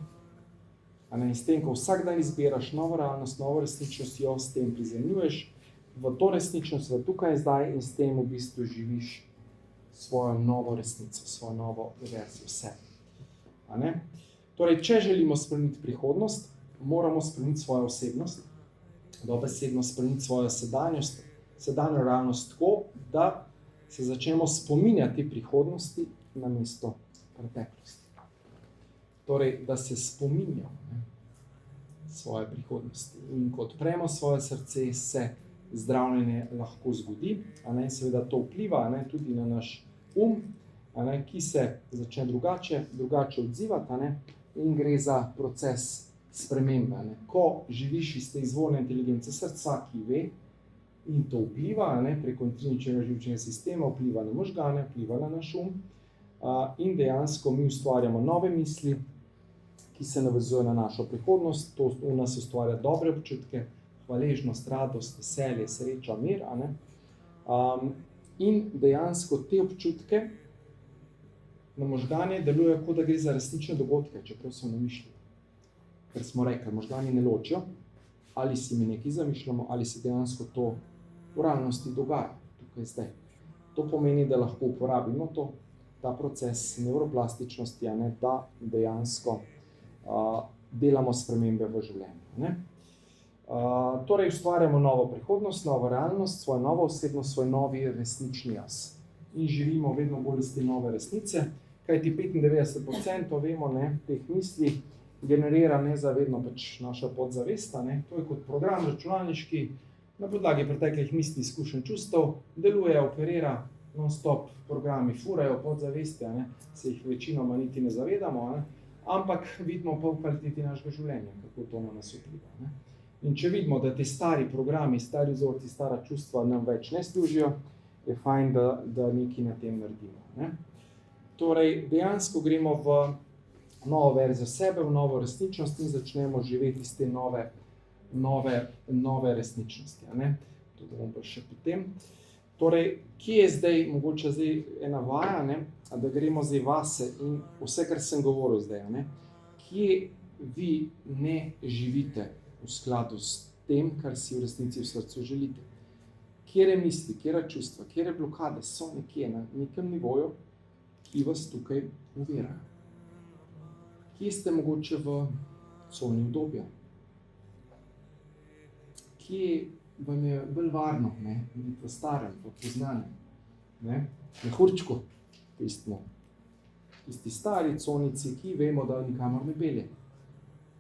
In s tem, ko vsak dan izbiraš novo realnost, novo resničnost, jo s tem prizemljuješ v to resničnost, v tukaj in zdaj, in s tem v bistvu živiš svojo novo resnico, svojo novo verzijo sebe. Torej, če želimo spremeniti prihodnost, moramo spremeniti svojo osebnost, dobesedno spremeniti svojo sedanjost, sedanjo realnost tako, da se začnemo spominjati prihodnosti namesto preteklosti. Torej, da se spominjamo svoje prihodnosti. In ko odpremo svoje srce, se zdravljenje lahko zgodi. Seveda to vpliva tudi na naš ki se začne drugače odzivati, in gre za proces spremembe. Ko živiš iz te izvorne inteligence srca, ki ve, in to vpliva preko intrinzičnega živčnega sistema, vpliva na možgane, vpliva na naš in dejansko mi ustvarjamo nove misli, ki se navezujejo na našo prihodnost, to v nas ustvarja dobre občutke, hvaležnost, radost, veselje, sreča, mir. In dejansko te občutke na možgane delujejo, kot da gre za resnične dogodke, čeprav so namišljeni. Ker smo rekli, možgani ne ločijo, ali si mi nekaj zamišljamo, ali se dejansko to v realnosti dogaja, tukaj zdaj. To pomeni, da lahko uporabimo ta proces nevroplastičnosti, da dejansko delamo spremembe v življenju. Torej, ustvarjamo novo prihodnost, novo realnost, svojo novo osebnost, svoj novi resnični jaz. In živimo vedno bolj iz te nove resnice, kajti 95% vemo, teh misli generira nezavedno naša podzavest. To je kot program računalniški, na podlagi preteklih misli, izkušenj, čustev, deluje, operira, non-stop programi furajo podzavesti, se jih večinoma niti ne zavedamo, ampak vidimo pa v kvaliteti našega življenja, kako to na nas vpliva. In če vidimo, da te stari programi, stari vzorci, stara čustva nam več ne služijo, je fajn, da nekaj na tem naredimo. Torej, dejansko gremo v novo verzijo sebe, v novo resničnost in začnemo živeti iz te nove resničnosti. To bomo pa še potem. Torej, kje je zdaj, mogoče zdaj ena vaja, da gremo zdaj vase in vse, kar sem govoril zdaj, kje vi ne živite v skladu s tem, kar si v resnici v srcu želite. Kjere misli, kjera čustva, kjere blokade so nekje na nekem nivoju, ki vas tukaj ovirajo. Kje ste mogoče v coni udobja? Kje vam je bolj varno, biti v starem, v poznanem, mehurčku, tisti stari conici, ki vemo, da nikamor ne pelje,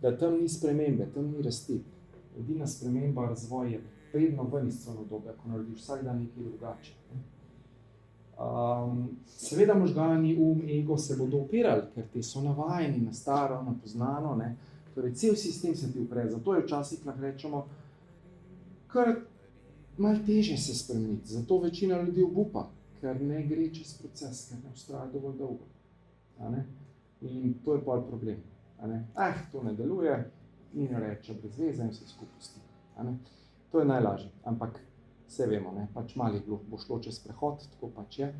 da tam ni spremembe, tam ni rasti. Edina sprememba, razvoj je vedno ven iz cone udobja, ko narediš vsak dan nekaj drugače. Seveda možgani, ego se bodo upirali, ker ti so navajeni na staro, na poznano, ne. Torej, cel sistem se ti upre, zato je včasih lahko rečemo, kar malo težje se spremeniti, zato večina ljudi obupa, ker ne gre čez proces, ker ne vztraja dovolj dolgo. A ne? In to je pol problem. A ne? To ne deluje, in reče brez veze in vse skupaj pusti. A ne? To je najlažje, ampak vse vemo, ne? Pač malih bo šlo čez prehod, tako pač je.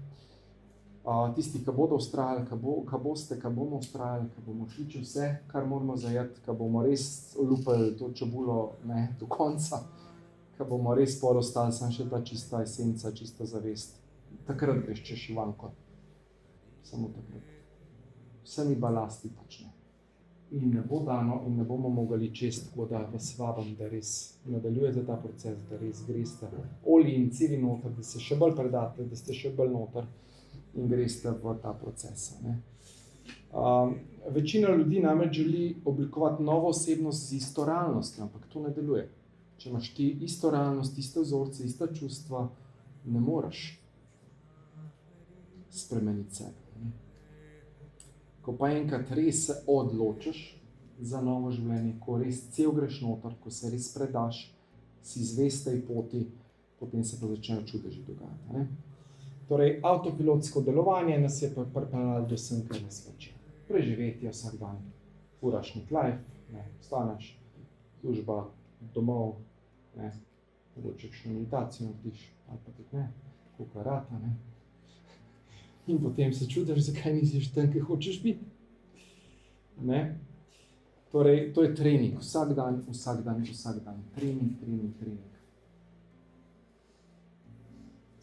Tisti, ki bodo vztrajali, ki bomo vztrajali, ki bomo šli čez vse, kar moramo zajeti, ki bomo res olupili to čebulo, ne, do konca, ki bomo res pol ostali samo še ta čista esenca, čista zavest. Takrat greš čez šivanko. Samo takrat. Vsemi balasti počne. In ne bo dano in ne bomo mogli čez, tako da vas vabim, da res nadaljujete ta proces, da res greste olji in celi noter, da se še bolj predate, da ste še bolj noter in greste v ta proces. Ne. Večina ljudi namreč želi oblikovati novo osebnost z isto realnostjo, ampak to ne deluje. Če imaš ti isto realnost, iste vzorce, ista čustva, ne moreš spremeniti sebe. Ko pa enkrat res se odločiš za novo življenje, ko res cel greš noter, ko se res predaš, si zvest tej poti, potem se pa začnejo čudeži dogajati. Ne? Torej, avtopilotsko delovanje nas je pripeljalo do sem, kar nas počne. Preživetje vsak dan, furaš nek life, ne, vstaneš, služba, domov, ne, mogoče kakšno meditacijo narediš, ali pa tudi ne, koliko rata, ne. In potem se čudiš, zakaj nisi tam, kjer hočeš biti. Ne? Torej, to je trening, vsak dan, trening.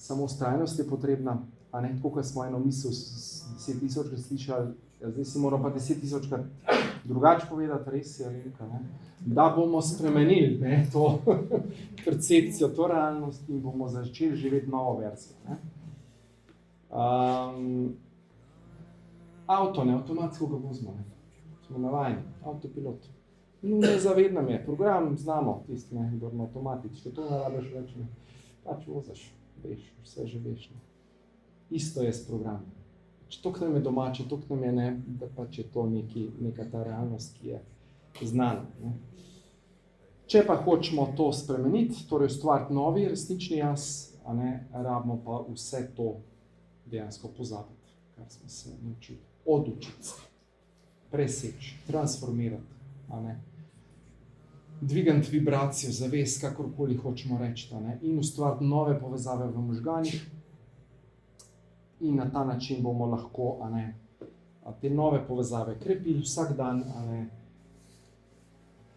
Samo vztrajnost je potrebna, a ne, tako kot smo eno misel 10.000 slišali, zdaj si moral pa 10.000 drugače povedati, res je, ne? Da bomo spremenili, ne, to percepcijo, to realnost in bomo začeli živeti novo verzijo. Ne? Avto, ne, avtomatsko ga vozimo, ne. Smo navajeni, avtopilot. No, nezavedno je, program znamo, tisti, ne, govorimo avtomatično, to ne rabiš več, ne. Pač voziš, veš, vse že veš, ne. Isto je s programom. Toliko nam je domače, toliko nam je, ne, da pač je to neka ta realnost, ki je znana, ne. Če pa hočemo to spremeniti, torej ustvariti novi resnični jaz, a ne, rabimo pa vse to dejansko pozabiti, kar smo se naučili, odučiti se, preseči, transformirati, a ne, dvigati vibracijo, zavest, kakorkoli hočemo reči, a ne, in ustvariti nove povezave v možganih in na ta način bomo lahko, a ne, te nove povezave krepili vsak dan, a ne,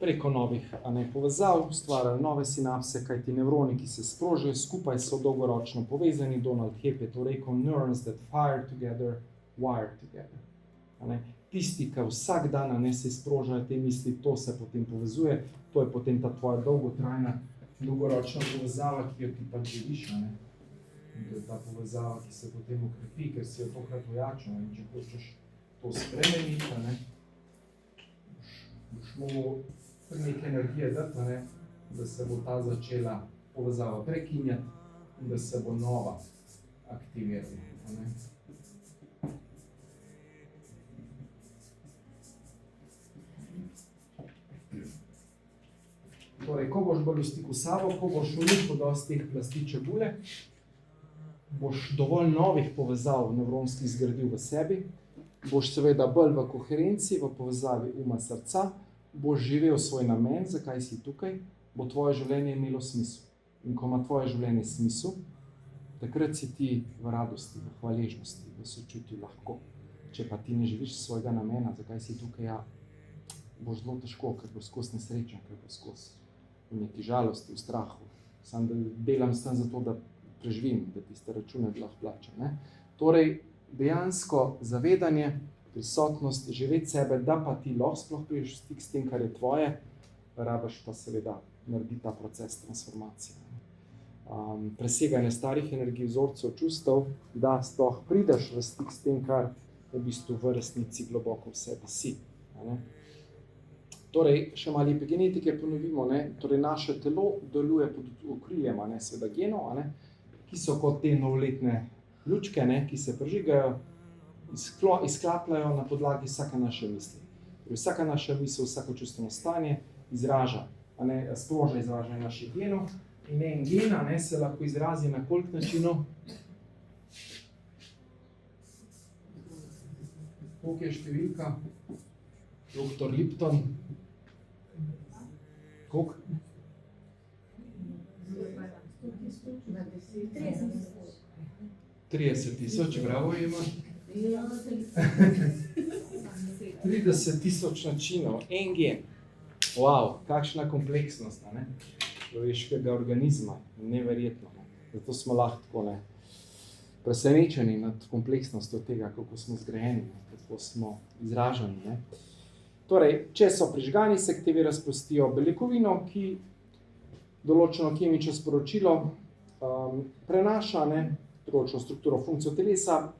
preko novih, a ne, povezav, ustvarjali nove sinapse, kajti nevroni, ki se sprožijo skupaj, so dolgoročno povezani. Donald Hebb je to rekel, neurons that fire together, wire together. A ne, tisti, ki vsak dan, a ne, se sprožajo te misli, to se potem povezuje, to je potem ta tvoja dolgotrajna, dolgoročna povezava, ki jo ti pa živiš, a ne. In to je ta povezava, ki se potem ukrepi, ker si jo tokrat ojačal, in če hočeš to spremeniti, a ne, boš mogel nekaj energije dati, ne, da se bo ta začela povezava prekinjati in da se bo nova aktivirala. Ne. Torej, ko boš bolj v stiku s sabo, ko boš uničil dosti teh plasti čebule, boš dovolj novih povezav nevronskih zgradil v sebi, boš seveda bolj v koherenci, v povezavi uma srca, boš živel svoj namen, zakaj si tukaj, bo tvoje življenje imelo smisel. In ko ima tvoje življenje smisel, takrat si ti v radosti, v hvaležnosti, v sočutju lahko. Če pa ti ne živiš svojega namena, zakaj si tukaj, ja, bo zelo težko, ker boš skozi nesrečen, ker boš skozi v neki žalosti, v strahu. Sam da delam s tem zato, da preživim, da tiste račune lahko plačam, ne. Torej, dejansko zavedanje, prisotnost, živeti sebe, da pa ti lahko sploh prideš v stik s tem, kar je tvoje, rabiš pa seveda narediti ta proces transformacije. Preseganje starih energij, vzorcev, čustev, da sploh prideš v stik s tem, kar v bistvu v resnici globoko v sebi si. Ne? Torej, še malo epigenetike ponovimo, ne? Torej, naše telo deluje pod okriljem, seveda genov, ki so kot te novoletne lučke, ne, ki se prižigajo, izklapljajo na podlagi vsake naše misli. Torej, vsaka naša misel, vsako čustveno stanje izraža, sproža izražanje naših genov. In en gen se lahko izrazi na koliko načinov? Koliko je številka? Dr. Lipton. Koliko? 30.000, bravo ima. 30.000 načinov, en gen. Wow, kakšna kompleksnost človeškega organizma, neverjetno. Zato smo lahko tako presenečeni nad kompleksnostjo tega, kako smo zgrajeni, kako smo izraženi. Torej, če so prižgani, se k tebi razprostijo beljakovino, ki določeno kemično sporočilo prenaša, določeno strukturo, funkcijo telesa,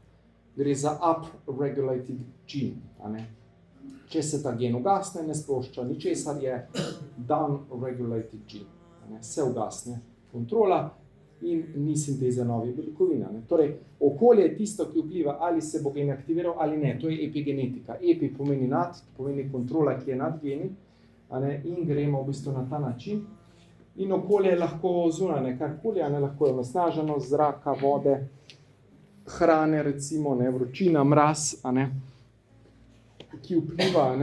gre za up-regulated gene. Če se ta gen ugasne, ne sprošča ničesar, je down-regulated gene. Se ugasne kontrola in ni sinteze novih beljakovin. Torej, okolje je tisto, ki vpliva, ali se bo gen aktiviral ali ne. To je epigenetika. Epi pomeni nad, pomeni kontrola, ki je nad geni, in gremo v bistvu na ta način. In okolje je lahko zunanje, karkoli, lahko je onesnaženo, zraka, vode, hrane, recimo, vročina, mraz, ki vpliva.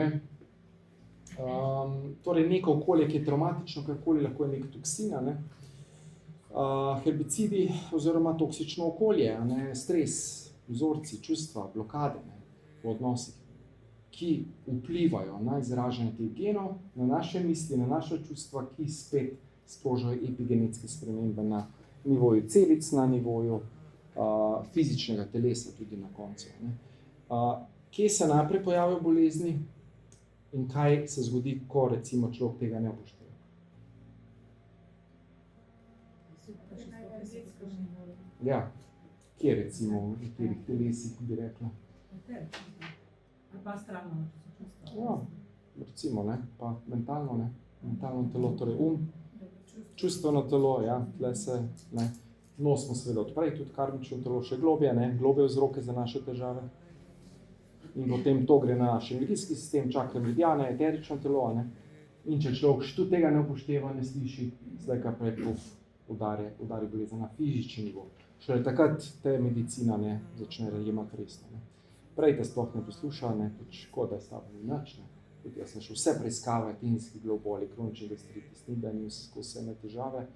Torej, neko okolje, ki je traumatično, karkoli, lahko je nek toksin, herbicidi oziroma toksično okolje, stres, vzorci, čustva, blokade v odnosih, ki vplivajo na izražanje teh genov, na naše misli, na naše čustva, ki spet sprožajo epigenetske spremembe na nivoju celic, na nivoju fizičnega telesa tudi na koncu. Kje se najprej pojavijo bolezni in kaj se zgodi, ko recimo človek tega ne upošteva? Ja, kje recimo, v katerih telesih bi rekla? Pa strano. Ja, recimo, pa mentalno, mentalno telo, torej čustveno telo, tle se, nos smo seveda odprej, tudi karmično telo še globje, globje vzroke za naše težave. In potem to gre na naš energijski sistem, čakra meridiane, eterično telo, in če človek tudi tega ne upošteva, ne sliši, zdaj kaj prej udari bolezen na fizični nivo. Šele takrat te medicina začne jemati resno. Prej te sploh ne posluša, kot da je s tabo ni nič. Jaz sem še vse preiskave, tenski globoli, kronični gastritis, nidanus, vse težave,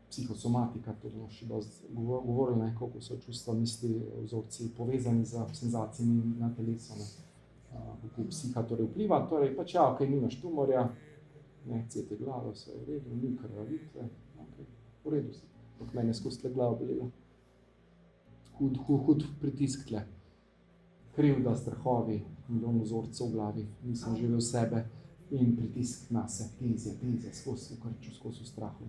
psihosomatika, to bomo še dosti govorili, koliko so čustva, misli, vzorci povezani z senzacijami na telesu, kako psiha torej vpliva. Torej, nimaš tumorja, CT glave, vse je v redu, ni krvavitve, v redu si. Mene skozi tle glava bolela. Hud pritisk tle. Krivda, strahovi, milijon vzorcev v glavi, nisem živel sebe in pritisk nase, tenzija, skozi v krču, skozi v strahu.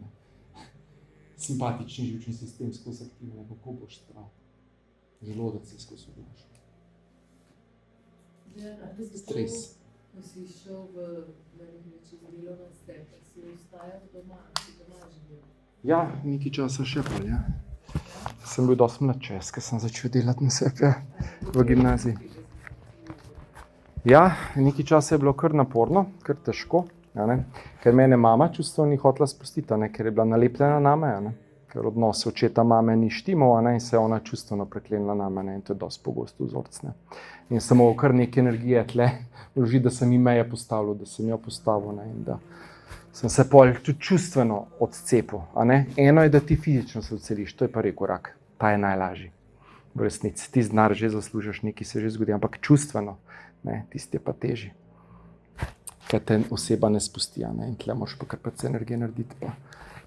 Simpatični živčni sistem skozi aktivne, kako boš strah. Želodec je skozi odlaš. Stres. Ko si šel v delovno stepe, si ostajal doma, si doma živel? Ja, nekaj časa še bolj, Sem bil dosti mlad čas, ker sem začel delati na sebi v gimnaziji. Ja, nekaj časa je bilo kar naporno, kar težko, ker mene mama čustveno ni hotela spustiti, ker je bila nalepljena name, ker odnos očeta mame ni štimal, in se je ona čustveno preklenila name, in to je dosti pogost vzorc. In sem mogel kar nekaj energije tle vložiti, da sem ji meje postavil, da sem jo postavil, in da sem se pol tudi čustveno odcepil. Eno je, da ti fizično se odseliš, to je prvi korak, ta je najlažji. V resnici, ti denar že zaslužiš, nekaj se že zgodi, ampak čustveno, tisti je pa težji. Ker te oseba ne spusti, in tle moraš pa kar precej energije narediti, pa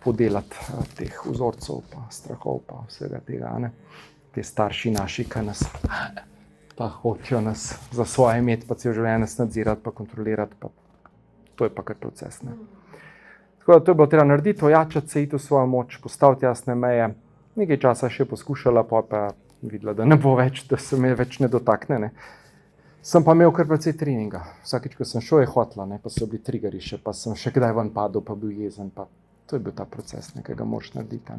podelati teh vzorcev, pa strahov, pa vsega tega, Te starši naši, ki nas pa hočejo nas za svoje imeti, pa celo življenje nas nadzirati, pa kontrolirati, pa to je pa kar proces, Tako da to je bilo treba narediti, ojačati se, iti v svojo moč, postaviti jasne meje, nekaj časa še poskušala, pa videla, da ne bo več, da se me več ne dotakne, Sem pa imel kar precej treninga. Vsakič, ko sem šel, je hotla, pa so bili triggerji še, pa sem še kdaj ven padel, pa bil jezen, pa to je bil ta proces, ki ga moraš narediti.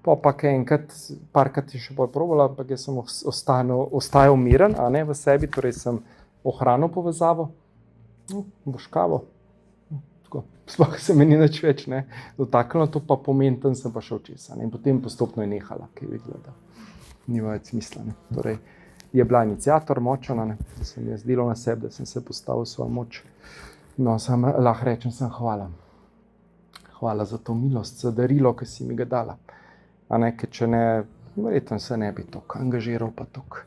pa kaj enkrat, parkrat je še bolj probala, ampak jaz sem ostajal miren, a ne v sebi, torej sem ohranil povezavo, no, boš kavo. Tako, sploh se mi ni nič več dotaknilo, to pa pomeni, tam sem pa šel česa. In potem postopno je nehala, ki je videla, da nima več smisla. Torej, je bila iniciator močna, da sem jaz delal na sebi, da sem se postavil svojo moč. No, lahko rečem, sem hvala. Hvala za to milost, za darilo, ki si mi ga dala. Ker če ne, verjetno se ne bi toliko angažiral, pa toliko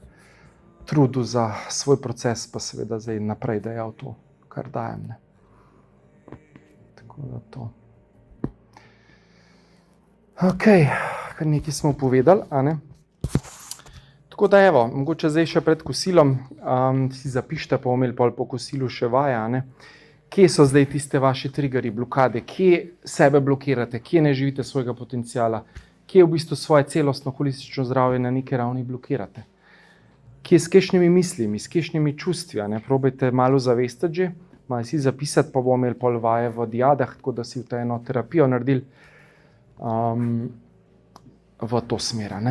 trudil za svoj proces, pa seveda zdaj naprej dejal to, kar dajem. Tako da to. Ok, kar nekaj smo povedali, Tako da evo, mogoče zdaj še pred kosilom si zapišite, pa bomo imeli pol po kosilu še vaja, Kje so zdaj tiste vaše triggerji, blokade, kje sebe blokirate, kje ne živite svojega potenciala, kje v bistvu svoje celostno holistično zdravje na neki ravni blokirate. Kje s kakšnimi mislimi, s kakšnimi čustvi, probajte malo zavestiti že, malo si zapisati, pa bomo imeli pol vaje v diadah, tako da si v eno terapijo naredili v to smer,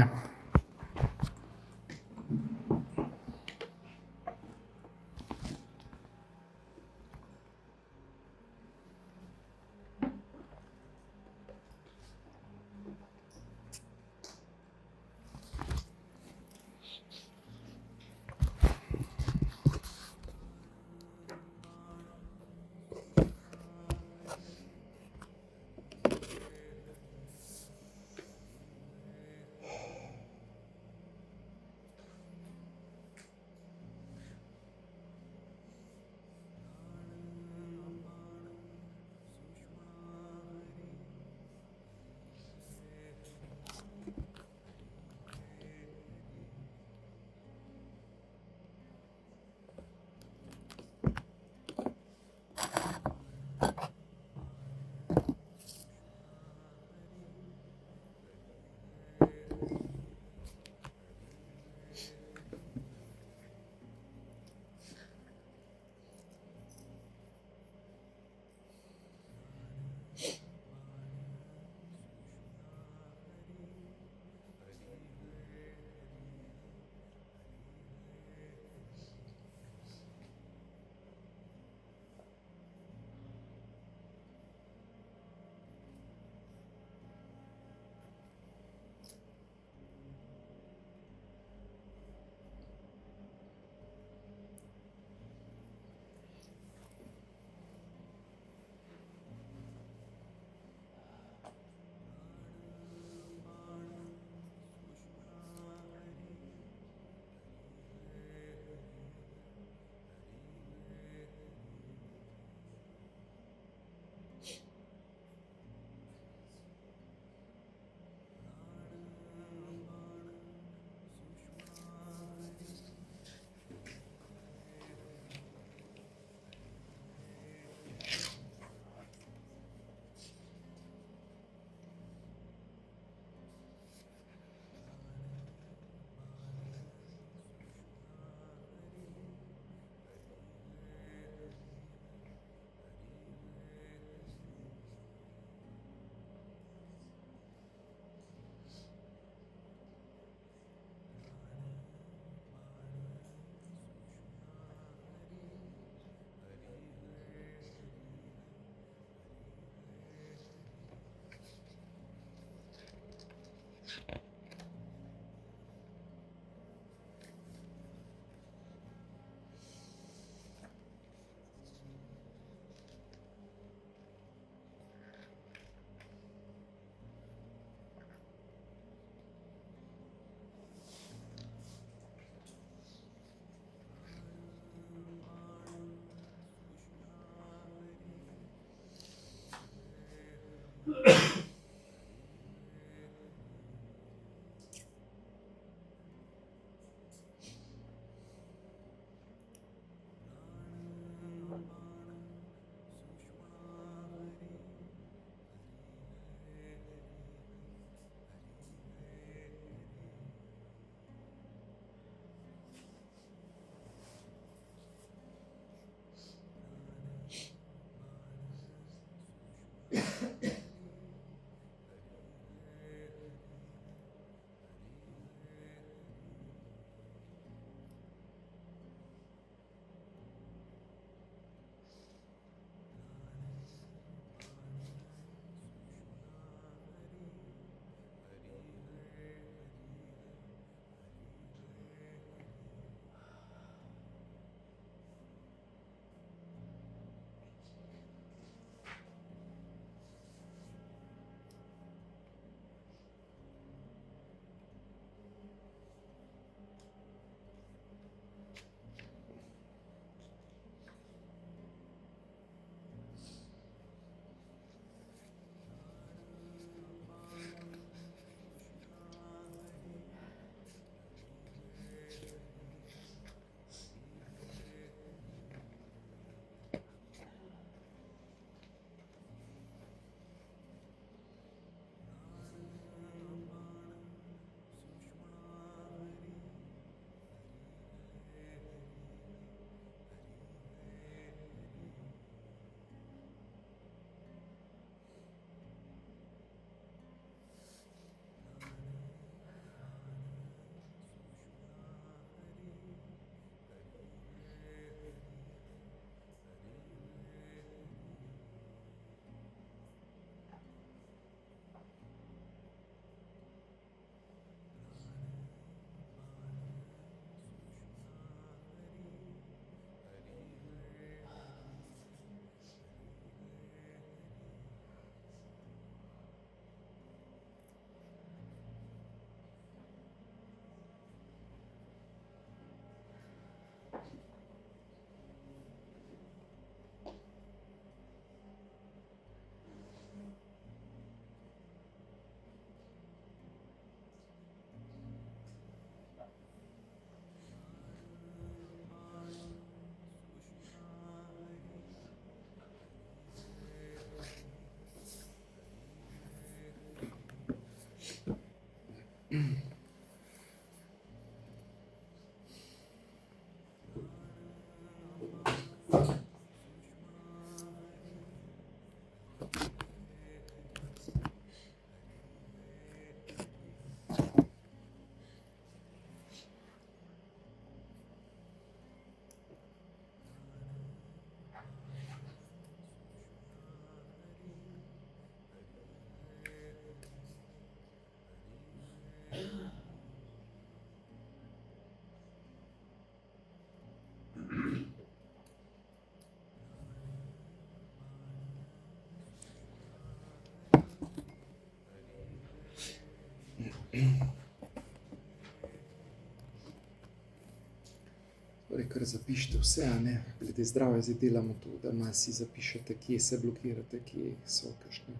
Torej, kar zapišite vse, a ne, glede zdravja zdaj delamo to, da malo si zapišete, kje se blokirate, kje so kakšne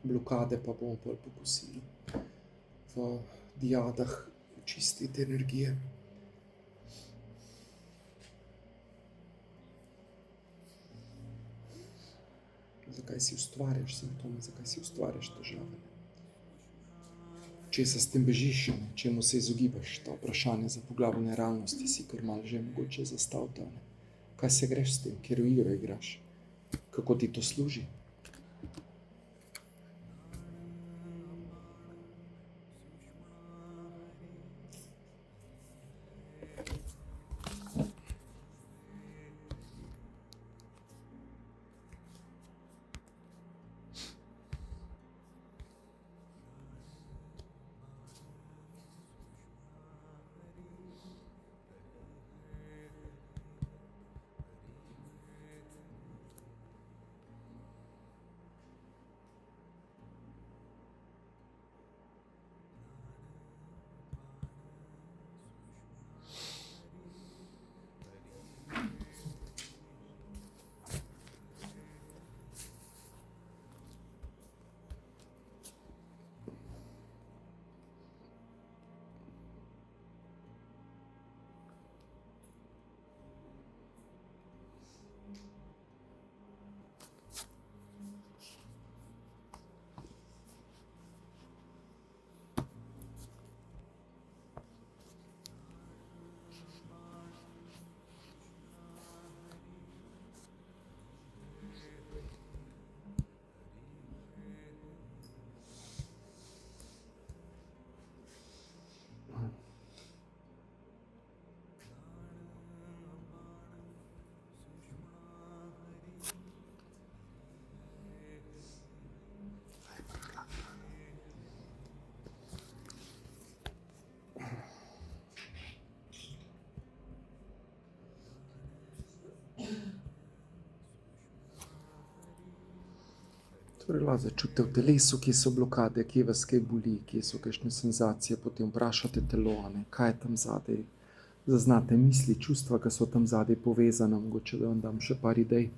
blokade, pa bomo pol pokusili v diadah čistiti energije. Zakaj si ustvarjaš simptome, zakaj si ustvarjaš težave? Česa s tem bežiš, ne? Čemu se izogibaš? Ta vprašanje za poglabljanje realnosti si kar malo že mogoče zastaviti. Kaj se greš s tem, kjer igro igraš? Kako ti to služi? Torej, lahko začutite v telesu, kje so blokade, kje vas kaj boli, kje so kakšne senzacije, potem vprašate telo, ne, kaj je tam zadaj. Zaznate misli, čustva, ki so tam zadaj povezane, mogoče da vam dam še par idej.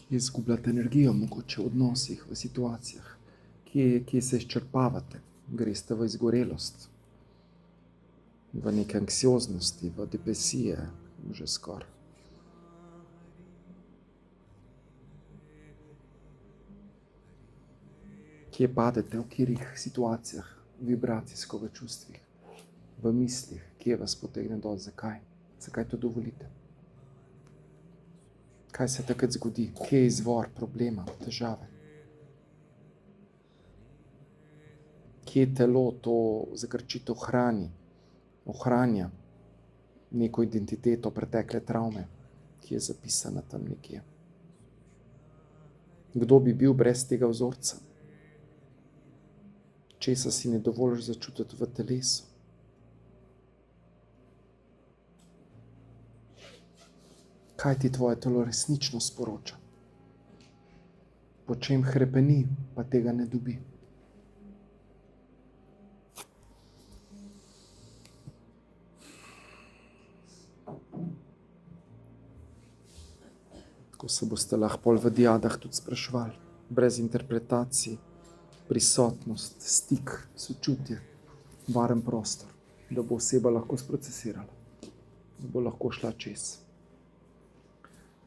Kje izgubljate energijo, mogoče v odnosih, v situacijah, kje se izčrpavate, greste v izgorelost, v neke anksioznosti, v depresije, že skoraj. Kje padete, v katerih situacijah, vibracijsko v čustvih, v mislih, kje vas potegne dol, zakaj? Zakaj to dovolite? Kaj se takrat zgodi? Kje je izvor problema, težave? Kje telo to zakrčitev ohranja neko identiteto pretekle travme, ki je zapisana tam nekje? Kdo bi bil brez tega vzorca? Česa si ne dovoliš začutiti v telesu? Kaj ti tvoje telo resnično sporoča? Po čem hrepeni, pa tega ne dobi? Tako se boste lahko pol v diadah tudi spraševali, brez interpretacij, prisotnost, stik, sočutje, varen prostor, da bo oseba lahko sprocesirala, da bo lahko šla čez.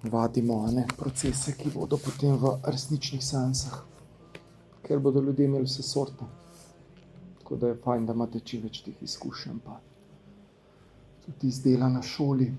Vadimo procese, ki bodo potem v resničnih seansah, ker bodo ljudje imeli vse sorte. Tako da je fajn, da imate čim več teh izkušenj, pa tudi iz dela na šoli.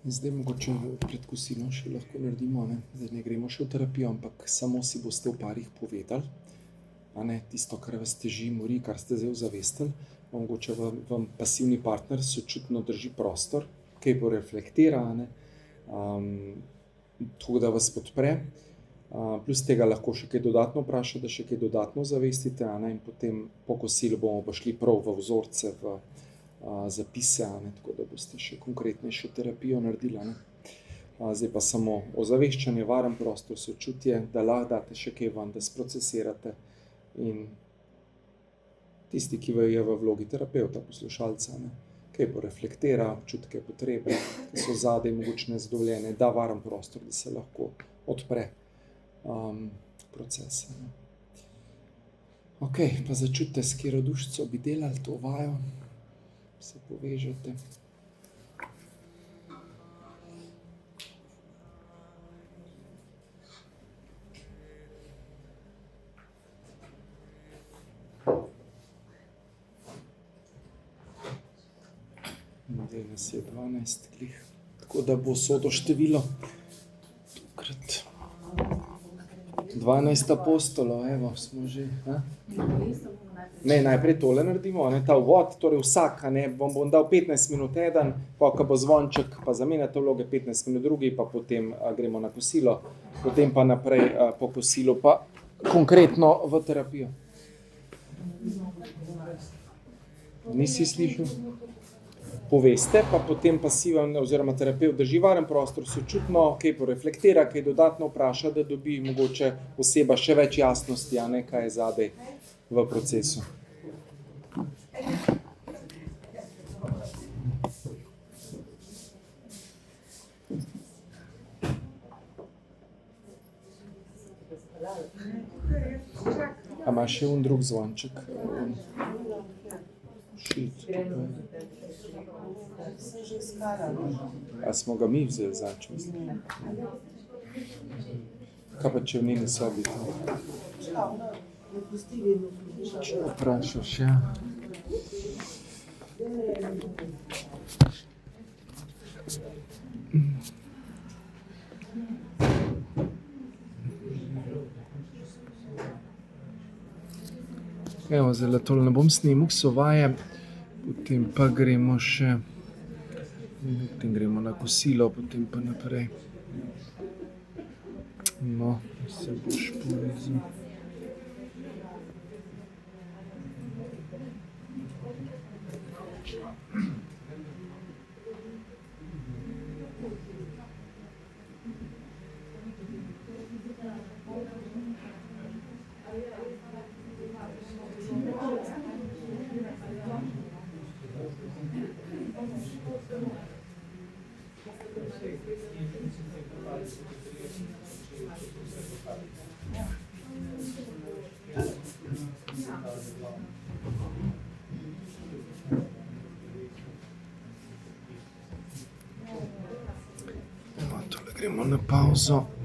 Zdaj mogoče pred kosilom še lahko naredimo, ne? Zdaj ne gremo še v terapijo, ampak samo si boste v parih povedali, a ne, tisto, kar vas teži, mori, kar ste zdaj ozavestili, mogoče vam pasivni partner sočutno drži prostor, kaj poreflektira, a ne, tako da vas podpre, plus tega lahko še kaj dodatno vpraša, da še kaj dodatno zavestite, a ne, in potem po kosilu bomo pa šli prav v vzorce, v zapise, a ne, tako da boste še konkretnejšo terapijo naredili, a ne. Zdaj pa samo ozaveščanje, varen prostor, sočutje, da lahko date še kaj ven, da sprocesirate in tisti, ki je v vlogi terapevta, poslušalca, ne, kaj poreflektira, občutke, potrebe, ki so zadaj mogoče nezadovoljene, da varen prostor, da se lahko odpre proces. Ne. Ok, pa začutite, s katero dušico bi delali to vajo, se povežete. Zdaj nas je 12 glih, tako da bo sodo število tokrat 12 apostolov, evo, smo že, ne? Ne, najprej tole naredimo, ne, ta uvod, torej vsak, ne, bom dal 15 minut eden, pa ko bo zvonček, pa zamenjate vloge 15 minut drugi, pa potem gremo na kosilo, potem pa naprej po kosilu, pa konkretno v terapijo. Nisi slišal? Poveste, pa potem pasiven oziroma terapevt drži varen prostor, sočutno, kaj poreflektira, kaj dodatno vpraša, da dobi mogoče oseba še več jasnosti, a ne, kaj je zadaj v procesu. A ima še drug zvonček? Šit. A smo ga mi vzeli zanč, mislim? Kaj pa če v njeni sobi? Če vprašaš, ja. Evo, zdaj tole ne bom snimal, so vaje, potem pa gremo še, potem gremo na kosilo, potem pa naprej. No, se boš povezal. Evo, tole gremo na pauzo.